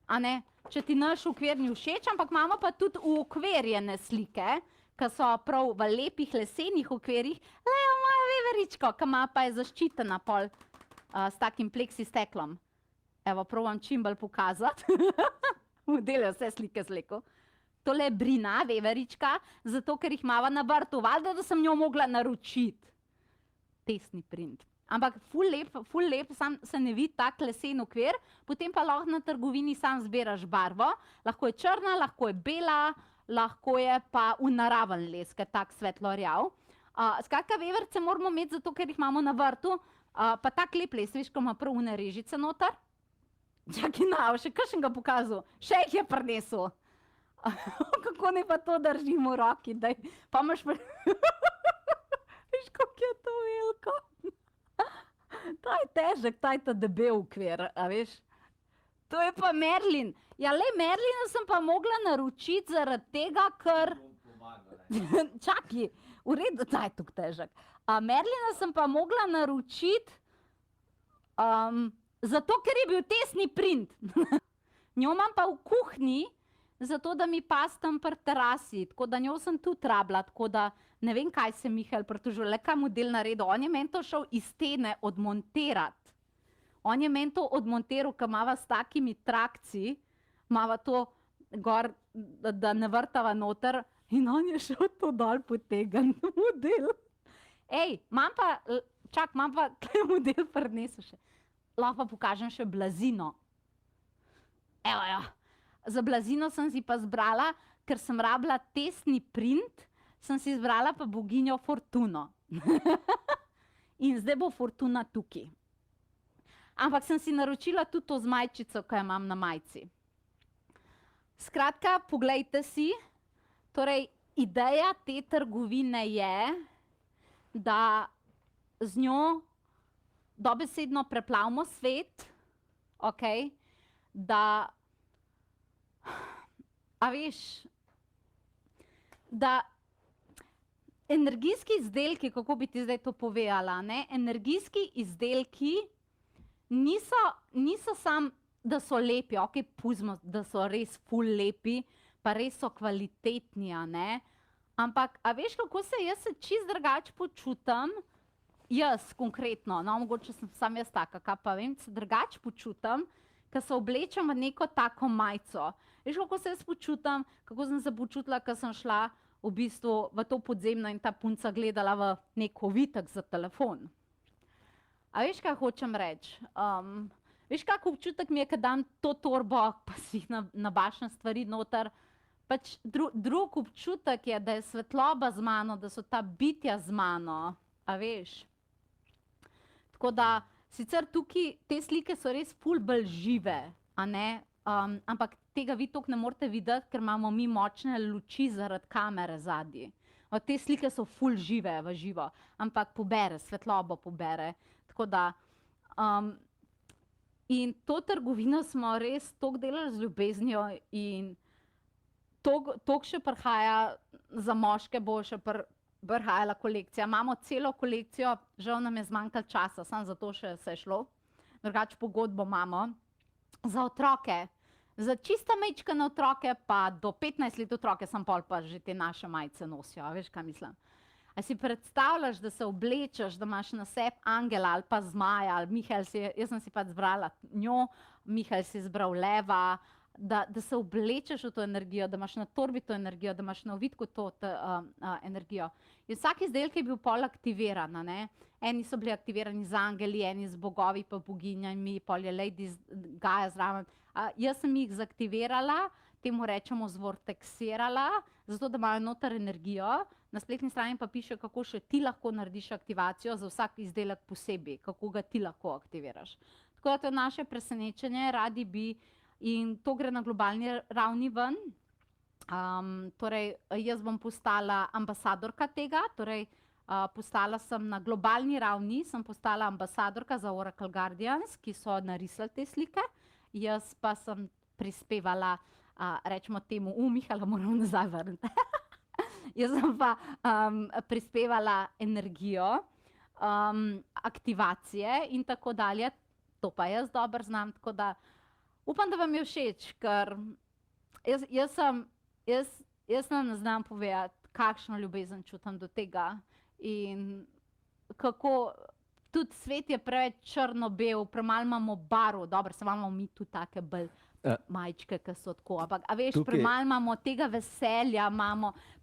A ne, če ti naš okvir ni všeč, ampak imamo pa tudi uokvirjene slike, ki so prav v lepih lesenih okvirjih, lejo moja veveričko, ki ima pa je zaščitena pol s takim pleksisteklom. Evo, probam čim bolj pokazati. Model je vse slike zlekel. Tole je Brina, veverička, zato ker jih imava na vrtu. Valjda, da sem njo mogla naročiti. Tesni print. Ampak ful lep, sam se ne vidi tak lesen okvir, potem pa lahko na trgovini sam zbiraš barvo. Lahko je črna, lahko je bela, lahko je pa naraven les, ker tak svetlo rjav. Skratka, veverce moramo imeti zato, ker jih imamo na vrtu, pa tak lep les, veš, ko ima prav une režice noter. Čakaj, še kakšnega pokazal, še jih je prinesel. Kako ne pa to držim v roki, daj, pa imaš pa... Veš, kako je to veliko. Ta je težek, ta je ta debel okvir, a veš. To je pa Merlin. Ja, le Merlina sem pa mogla naročiti zaradi tega, ker... Čakaj, v redu, ta je tukaj težek. Merlina sem pa mogla naročiti, zato, ker je bil tesni print. Njo imam pa v kuhinji, zato da mi pas tam pri terasi, tako da njo sem tudi rabila, tako da ne vem, kaj se Mihael pritožil, le kaj model naredil. On je meni to šel iz stene odmontirati. On je meni to odmontiral, ker imava s takimi trakci, imava to gor, da ne vrtava noter, in on je šel to dol potegniti model. Ej, imam pa tukaj model prinesel še. Lahko pa pokažem še blazino. Evo jo. Za blazino sem si pa zbrala, ker sem rabila tesni print, sem si zbrala pa boginjo Fortuno. In zdaj bo Fortuna tukaj. Ampak sem si naročila tudi to zmajčico, ki jo imam na majici. Skratka, poglejte si, torej ideja te trgovine je, da z njo dobesedno preplavimo svet, okej, da, a veš, da energijski izdelki, kako bi ti zdaj to povedala, ne, energijski izdelki niso sam, da so lepi, okej, pustimo, da so res ful lepi, pa res so kvalitetni, a ne, ampak, a veš, kako se jaz čisto drugače počutim, jaz konkretno, no, mogoče sem sam jaz taka, kaj pa vem, se drugače počutim, ko se oblečem v neko tako majico. Veš, kako se jaz počutim, kako sem se počutila, ko sem šla v bistvu v to podzemno in ta punca gledala v nek ovitek za telefon. A veš, kaj hočem reči? Veš, kak občutek mi je, ko dam to torbo, pa si nabašam stvari noter. Pač drug občutek je, da je svetloba z mano, da so ta bitja z mano. A veš? Tako da, sicer tukaj te slike so res ful bolj žive, a ne? Ampak tega vi toliko ne morete videti, ker imamo mi močne luči zaradi kamere zadnji. Te slike so ful žive v živo, ampak pobere, svetlobo pobere. Tako da, in to trgovino smo res toliko delali z ljubeznijo in toliko še prihaja, za moške bo še prihajala kolekcija. Imamo celo kolekcijo, žal nam je zmanjkalo časa, samo zato še se je šlo. Drugače pogodbo imamo. Za otroke, za čista majčkene otroke, pa do 15 let otroke, sem pol pa že te naše majice nosijo, a veš, kaj mislim. A si predstavljaš, da se oblečeš, da imaš na sebi angela ali pa zmaja, ali Mihael jaz sem si pač zbrala njo, Mihael si izbral leva, da se oblečeš v to energijo, da imaš na torbi to energijo, da imaš na ovitku to energijo. In vsak izdelek je bil pol aktiviran, ne? Eni so bili aktivirani z angeli, eni z bogovi pa boginjami, pol je Lady Gaia zraven. Jaz sem jih zaktivirala, temu rečemo zvorteksirala, zato da imajo noter energijo. Na spletni strani pa piše, kako še ti lahko narediš aktivacijo za vsak izdelek posebej, kako ga ti lahko aktiviraš. Tako da to je naše presenečenje, radi bi, in to gre na globalni ravni ven. Torej, jaz bom postala ambasadorka tega, torej postala sem na globalni ravni, sem postala ambasadorka za Oracle Guardians, ki so narisali te slike. Jaz pa sem prispevala, rečemo temu, Mihaela moram nazaj vrniti. Jaz sem pa prispevala energijo, aktivacije in tako dalje. To pa jaz dobro znam, tako da upam, da vam je všeč, ker jaz ne znam povedati, kakšno ljubezen čutim do tega in kako tudi svet je preveč črno-bel, premalo imamo barv, dobro, se imamo mi tudi take bolj majčke, ki so tako, ampak a veš, premalo imamo tega veselja,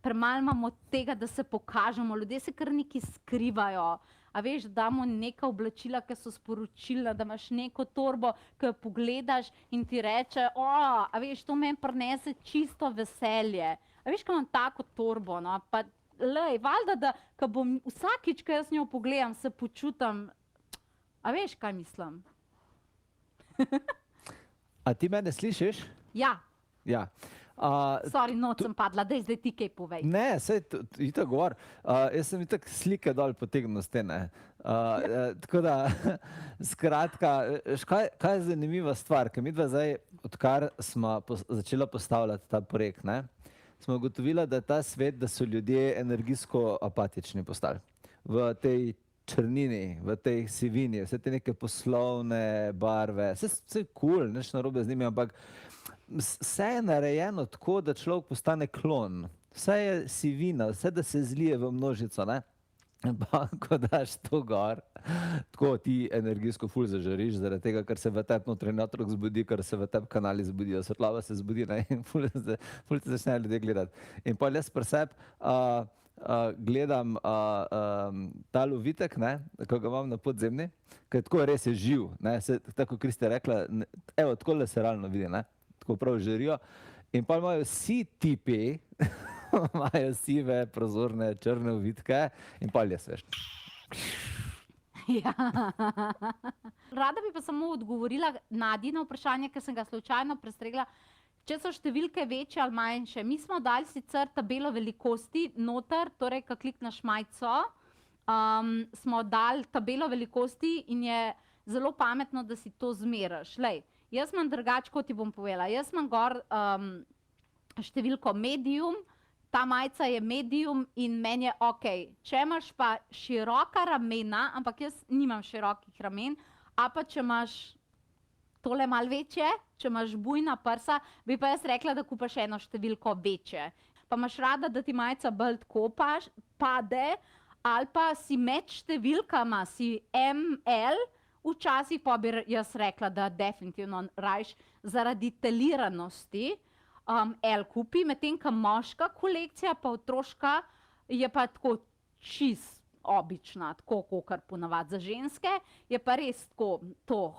premalo imamo tega, da se pokažemo, ljudje se kar nekaj skrivajo, a veš, damo neka oblačila, ki so sporočilna, da imaš neko torbo, ki jo pogledaš in ti reče, a veš, to meni prinese čisto veselje, a veš, ko imam tako torbo, no, pa lej, valjda, da ko bom vsakič, ko jaz njo pogledam, se počutim, a veš, kaj mislim? A ti mene slišiš? Ja. Ja. Sorry, noč sem padla, daj zdaj ti kaj povej. Ne, sej itak govor. Jaz sem itak slike dol potegnil s stene. Tako da, skratka, kaj je zanimiva stvar, ker midva zdaj, odkar smo začela postavljati ta projekt, ne, smo ugotovila, da je ta svet, da so ljudje energijsko apatični postali. V tej črnini, v tej sivini, vse te neke poslovne barve, vse cool, nič narobe z njimi, ampak vse je narejeno tako, da človek postane klon. Vse je sivina, vse da se zlije v množico, ne? Pa, ko daš to gor, tako ti energijsko ful zažariš, zaradi tega, ker se v tebi notranji otrok zbudi, ker se v tebi kanali zbudijo, svetlava se zbudi, ne? In ful te začnejo ljudje gledati. In pol jaz pri sebi gledam ta lovitek, ne, ko ga imam na podzemni, ker tako res je živ, ne, tako kot Kristja rekla, evo, takole se realno vidi, ne, tako prav žarijo. In pa imajo vsi tipi, imajo sive, prozorne, črne ovitke in pa jaz veš. Ja. Rada bi pa samo odgovorila Nadino vprašanje, ker sem ga slučajno prestregla. Če so številke večje ali manjše, mi smo dali sicer tabelo velikosti noter, torej, ko klikneš majico, smo dali tabelo velikosti in je zelo pametno, da si to zmeriš. Lej, jaz imam drugače, kot ti bom povedala. Jaz imam gor številko medium, ta majica je medium in meni je okej. Če imaš pa široka ramena, ampak jaz nimam širokih ramen, a pa če imaš tole malo večje, če imaš bujna prsa, bi pa jaz rekla, da kupaš eno številko večje. Pa imaš rada, da ti majica bolj tako pade, ali pa si med številkama, si ML, včasih pa bi jaz rekla, da definitivno rajš zaradi teliranosti L kupi, medtem ko moška kolekcija pa otroška je pa tako čist obična, tako kakor ponavadi za ženske, je pa res tako,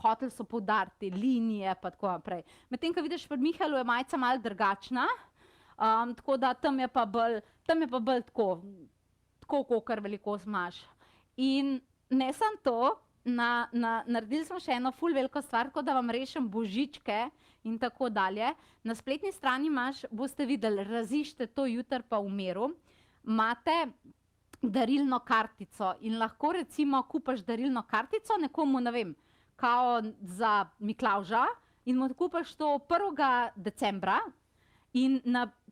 hoteli so poudariti linije pa tako naprej. Medtem ko vidiš pri Mihaelu je majica malo drugačna, tako da tam je pa bolj tako kakor velikost imaš. In ne samo to, naredili smo še eno ful veliko stvar, tako da vam rešim božičke in tako dalje. Na spletni strani boste videli, raziščite to jutri pa v miru, imate darilno kartico in lahko recimo kupaš darilno kartico nekomu, ne vem, kao za Miklavža in mu kupaš to 1. decembra in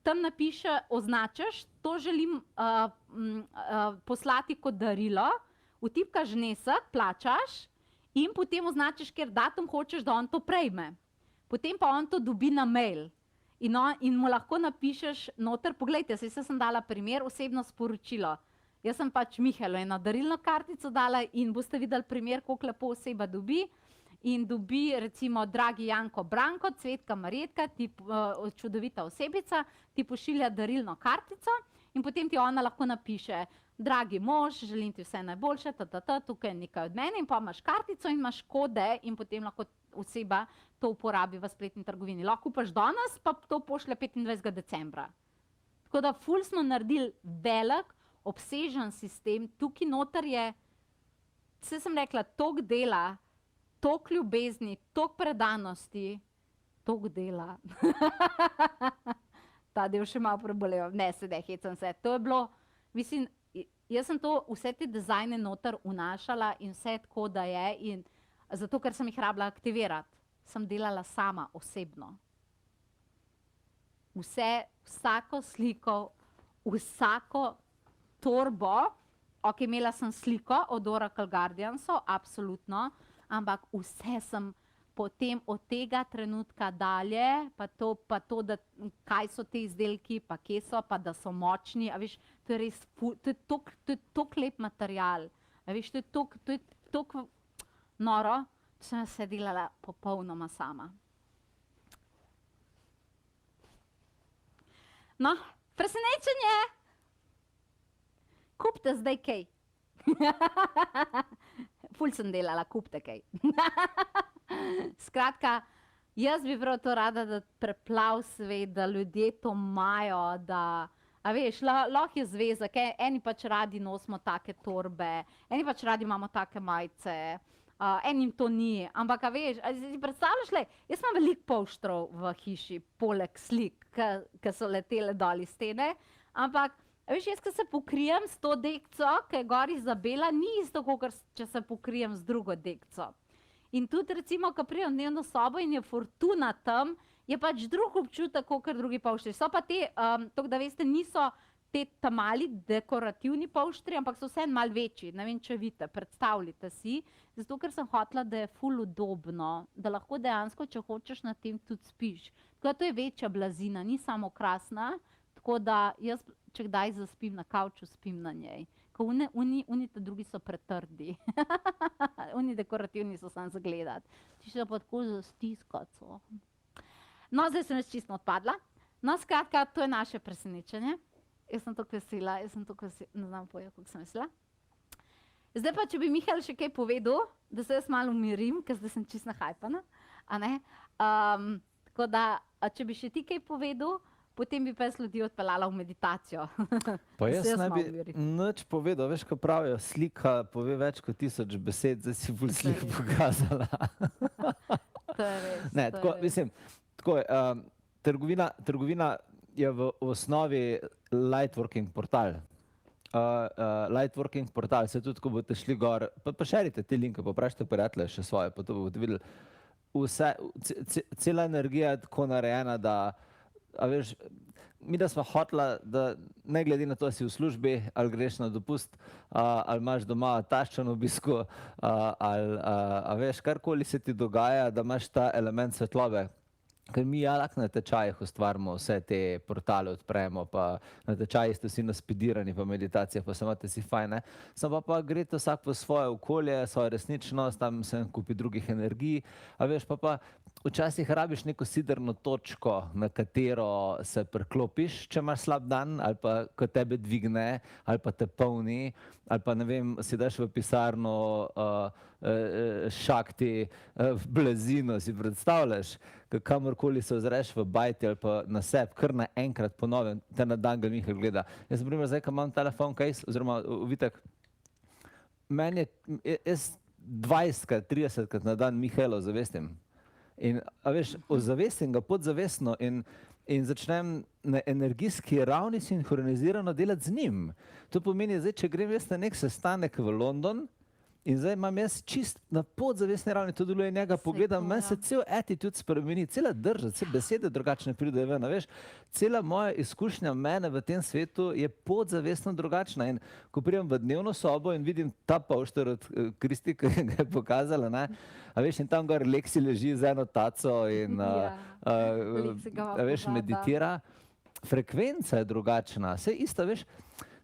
tam napiše, označiš, to želim poslati kot darilo, vtipkaš znesek, plačaš in potem označiš, ker datum hočeš, da on to prejme. Potem pa on to dobi na mail in mu lahko napišeš noter, poglejte, saj sem dala primer, osebno sporočilo. Jaz sem pač Mihaelu eno darilno kartico dala in boste videli primer, koliko lepo oseba dobi. In dobi recimo dragi Janko Branko, Cvetka Marjetka, čudovita osebica, ti pošilja darilno kartico in potem ti ona lahko napiše, dragi mož, želim ti vse najboljše, tukaj je nekaj od mene in pa imaš kartico in imaš kode in potem lahko oseba to uporabi v spletni trgovini. Lahko kupaš danes, pa to pošlje 25. decembra. Tako da ful smo naredili velik, obsežen sistem, tukaj noter je, vse sem rekla, toliko dela, toliko ljubezni, toliko predanosti, toliko dela. Ta del še malo preboleval, ne, sedaj hecam se. To je bilo, mislim, jaz sem to, vse te dizajne noter vnašala in vse tako, da je, in zato, ker sem jih rabila aktivirati, sem delala sama, osebno. Vsako sliko, vsako torbo, ok, imela sem sliko od Oracle Guardiansov, absolutno, ampak vse sem potem od tega trenutka dalje, pa to, da kaj so te izdelki, pa kje so, pa da so močni, a veš, to je res, to je tok lep material, a veš, to je tok noro, to sem se delala popolnoma sama. No, presenečenje! Kupite zdaj kaj. Ful sem delala, kupite kaj. Skratka, jaz bi prav to rada, da preplav svet, da ljudje to imajo, da, a veš, lahko je zvezek, eni pač radi nosimo take torbe, eni pač radi imamo take majice, Enim to ni, ampak a veš, a si predstavljaš, le, jaz imam veliko poštrov v hiši, poleg slik, ki so letele dol iz stene, ampak a veš, jaz, ko se pokrijem s to dekco, ki je gor Izabela, ni isto, kot če se pokrijem z drugo dekco. In tudi recimo, ko pridem v dnevno sobo in je Fortuna tam, je pač drug občutek, kot drugi polštri. So pa te, tako da veste, niso te mali dekorativni polštri, ampak so vseeno malo večji. Ne vem, če vidite, predstavljite si. Zato, ker sem hotela, da je ful udobno, da lahko dejansko, če hočeš, na tem tudi spiš. Tako da to je večja blazina, ni samo krasna, tako da jaz, če kdaj zaspim na kavču, spim na njej. Ko oni ta drugi so pretrdi. Oni dekorativni so samo za gledati. Če še pa tako za stiskati so. No, zdaj sem jaz čisto odpadla. No, skratka, to je naše presenečenje. Jaz sem tako vesela, ne znam povedati, kako sem vesela. Zdaj pa, če bi Mihael še kaj povedal, da se jaz malo umirim, ker zdaj sem čisto nahajpana, a ne? Tako da, če bi še ti kaj povedal, potem bi pa jaz ljudi odpeljala v meditacijo. Pa jaz ne bi nič povedal, veš, ko pravijo, slika pove več kot 1000 besed, zdaj si bolj sliko pokazala. To je res. Ne, tako, mislim, tako je, trgovina je v osnovi Lightworking portal. Lightworking portal, se tudi, ko boste šli gor, pa šerite te linke, pa vprašajte prijatelje še svoje, pa to boste videli. Cela energija je tako narejena, da, a veš, mi da smo hotela, da ne glede na to, si v službi, ali greš na dopust, ali imaš doma taščo na obisku, ali, a veš, karkoli se ti dogaja, da imaš ta element svetlobe. Ker mi lahko na tečajih ustvarimo vse te portale, odpremo, pa na tečajih ste vsi naspidirani, pa meditacije, pa se imate si fajn, ne? Samo pa gre to vsak po svoje okolje, svojo resničnost, tam se kupi drugih energij, a veš, pa včasih rabiš neko sidrno točko, na katero se priklopiš, če imaš slab dan, ali pa ko tebe dvigne, ali pa te polni, ali pa ne vem, si daš v pisarno šakti v blazino, si predstavljaš, kamorkoli se ozreš v bajti ali pa na sebi, kar naenkrat ponovim, te na dan ga Mihael gleda. Jaz, na primer, zdaj, ko imam telefon case, oziroma uvitek, meni je, jaz 20-krat, 30-krat na dan Mihaela ozavestim. In, a veš, ozavestim ga podzavestno in začnem na energijski ravni sinhronizirano delati z njim. To pomeni, zdaj, če grem jaz na nek sestanek v London, in zdaj imam jaz čist na podzavestni ravni, to deluje njega, pogledam, meni se cel attitude spremeni, cela drža, cel besede drugačne pridejo ven, veš, cela moja izkušnja mene v tem svetu je podzavestno drugačna. In ko pridem v dnevno sobo in vidim ta pošter od Kristi, ki ga je pokazala, ne, a veš, in tam gor Leksi leži z eno taco in a veš, meditira, frekvenca je drugačna, vse isto, veš,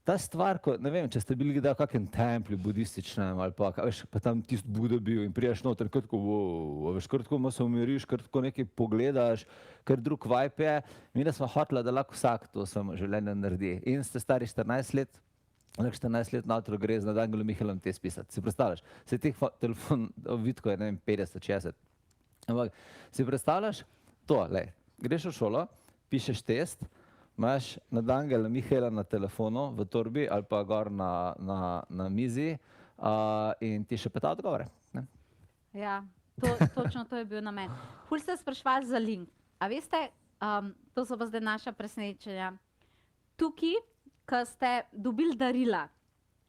ta stvar, ko, ne vem, če ste bili kdaj v kakšnem templju budističnem ali pa, veš, pa tam tisti Buda bil in priješ noter, kar tako, veš, kar tako se umiriš, kar tako nekaj pogledaš, kar drug vibe je. Mi da smo hotela, da lahko vsak to samo življenje naredi. In ste stari 14 let, 14 let na otrok gre z Nadangelo Mihaelom te spisati. Si predstavljaš? Se teh telefon vidko je, ne vem, 50, 60. Ampak si predstavljaš to, lej, greš v šolo, pišeš test, imaš Nadangela Mihaela na telefonu, v torbi ali pa gor na mizi in ti še peta odgovore. Ne? Ja, točno to je bil namen. Ful ste sprašvali za link. A veste, to so pa zdaj naša presenečenja. Tukaj, ko ste dobili darila,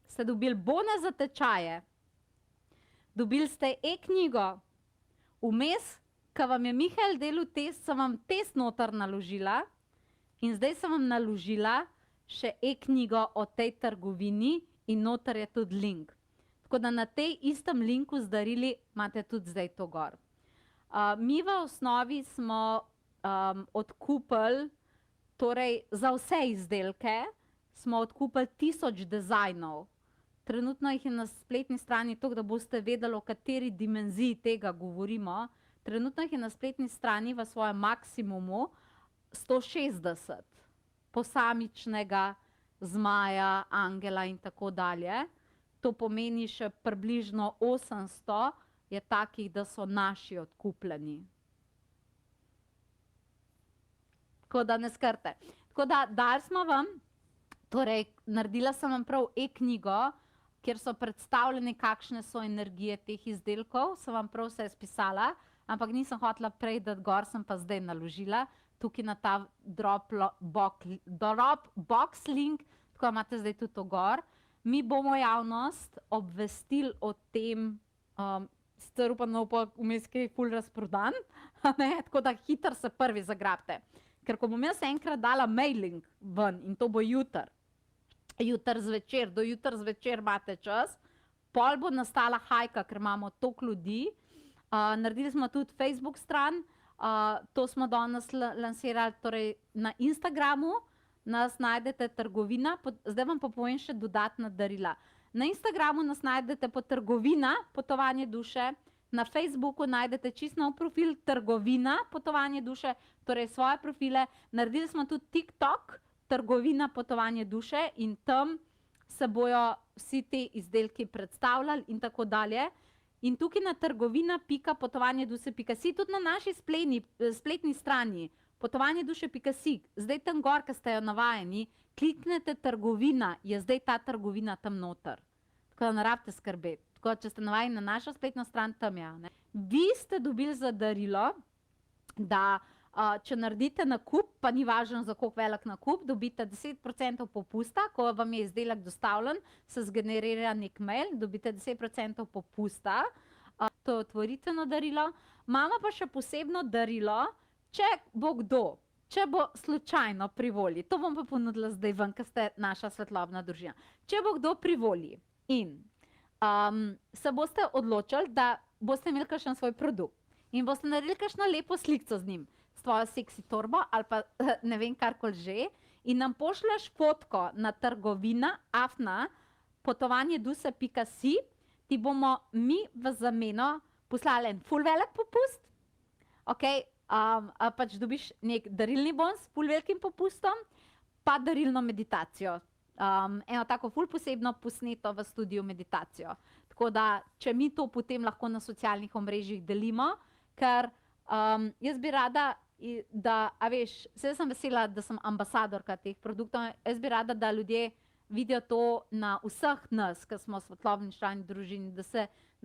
ste dobili bone za tečaje, dobili ste e-knjigo, vmes, ko vam je Mihael delal test, sem vam test noter naložila. In zdaj sem vam naložila še e-knjigo o tej trgovini in noter je tudi link. Tako da na tej istem linku z darili imate tudi zdaj to gor. Mi v osnovi smo odkupili, torej za vse izdelke, smo odkupili 1000 dizajnov. Trenutno jih je na spletni strani toliko, da boste vedeli, o kateri dimenziji tega govorimo. Trenutno jih je na spletni strani v svojem maksimumu 160 posamičnega zmaja, angela in tako dalje. To pomeni še približno 800 je takih, da so naši odkupljeni. Tako da ne skrbite. Tako da dali smo vam, torej naredila sem vam prav e-knjigo kjer so predstavljene, kakšne so energije teh izdelkov. Sem vam prav vse spisala, ampak nisem hotela prej dati gor, sem pa zdaj naložila tukaj na ta Dropbox link, tako imate zdaj tudi to gor. Mi bomo javnost obvestili o tem, sicer upam, da bo pa vmes kaj ful razprodan, tako da hitro se prvi zagrabite. Ker ko bom jaz enkrat dala mailing ven in to bo jutr zvečer, do jutr zvečer imate čas, pol bo nastala hajka, ker imamo toliko ljudi. Naredili smo tudi Facebook stran, to smo danes lansirali torej na Instagramu, nas najdete trgovina, zdaj vam pa povem še dodatna darila. Na Instagramu nas najdete po trgovina, potovanje duše, na Facebooku najdete čisto nov profil trgovina, potovanje duše, torej svoje profile. Naredili smo tudi TikTok, trgovina, potovanje duše in tam se bojo vsi te izdelki predstavljali in tako dalje. In tukaj na trgovina.potovanjeduše.si, tudi na naši spletni strani, potovanjeduše.si, zdaj tam gor, ki ste jo navajeni, kliknete trgovina, je zdaj ta trgovina tam noter. Tako da ne rabite skrbeti. Tako da, če ste navajeni na našo spletno stran, tam je. Vi ste dobili za darilo, da če naredite nakup, pa ni važno, za koliko velik nakup, dobite 10% popusta, ko vam je izdelek dostavljen, se zgenerira nek mail, dobite 10% popusta. To je otvoritveno darilo. Imamo pa še posebno darilo, če bo kdo, če bo slučajno pri volji, to bom pa ponudila zdaj ven, ker ste naša svetlobna družina. Če bo kdo pri volji in se boste odločili, da boste imeli kakšen svoj produkt in boste naredili kakšno lepo slikco z njim, s tvojo seksi torbo ali pa ne vem karkoli že, in nam pošlješ fotko na trgovina@potovanjeduše.si, ti bomo mi v zameno poslali en ful velik popust, pač dobiš nek darilni bon s ful velikim popustom, pa darilno meditacijo. Eno tako ful posebno posneto v studiu meditacijo. Tako da, če mi to potem lahko na socialnih omrežjih delimo, ker jaz bi rada, a veš, saj sem vesela, da sem ambasadorka teh produktov, jaz bi rada, da ljudje vidijo to na vseh nas, ki smo svetlobni člani družini, da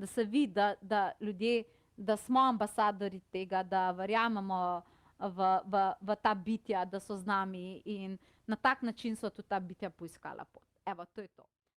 se vidi, da ljudje, da smo ambasadori tega, da verjamemo v ta bitja, da so z nami in na tak način so tudi ta bitja poiskala pot. Evo, to je to.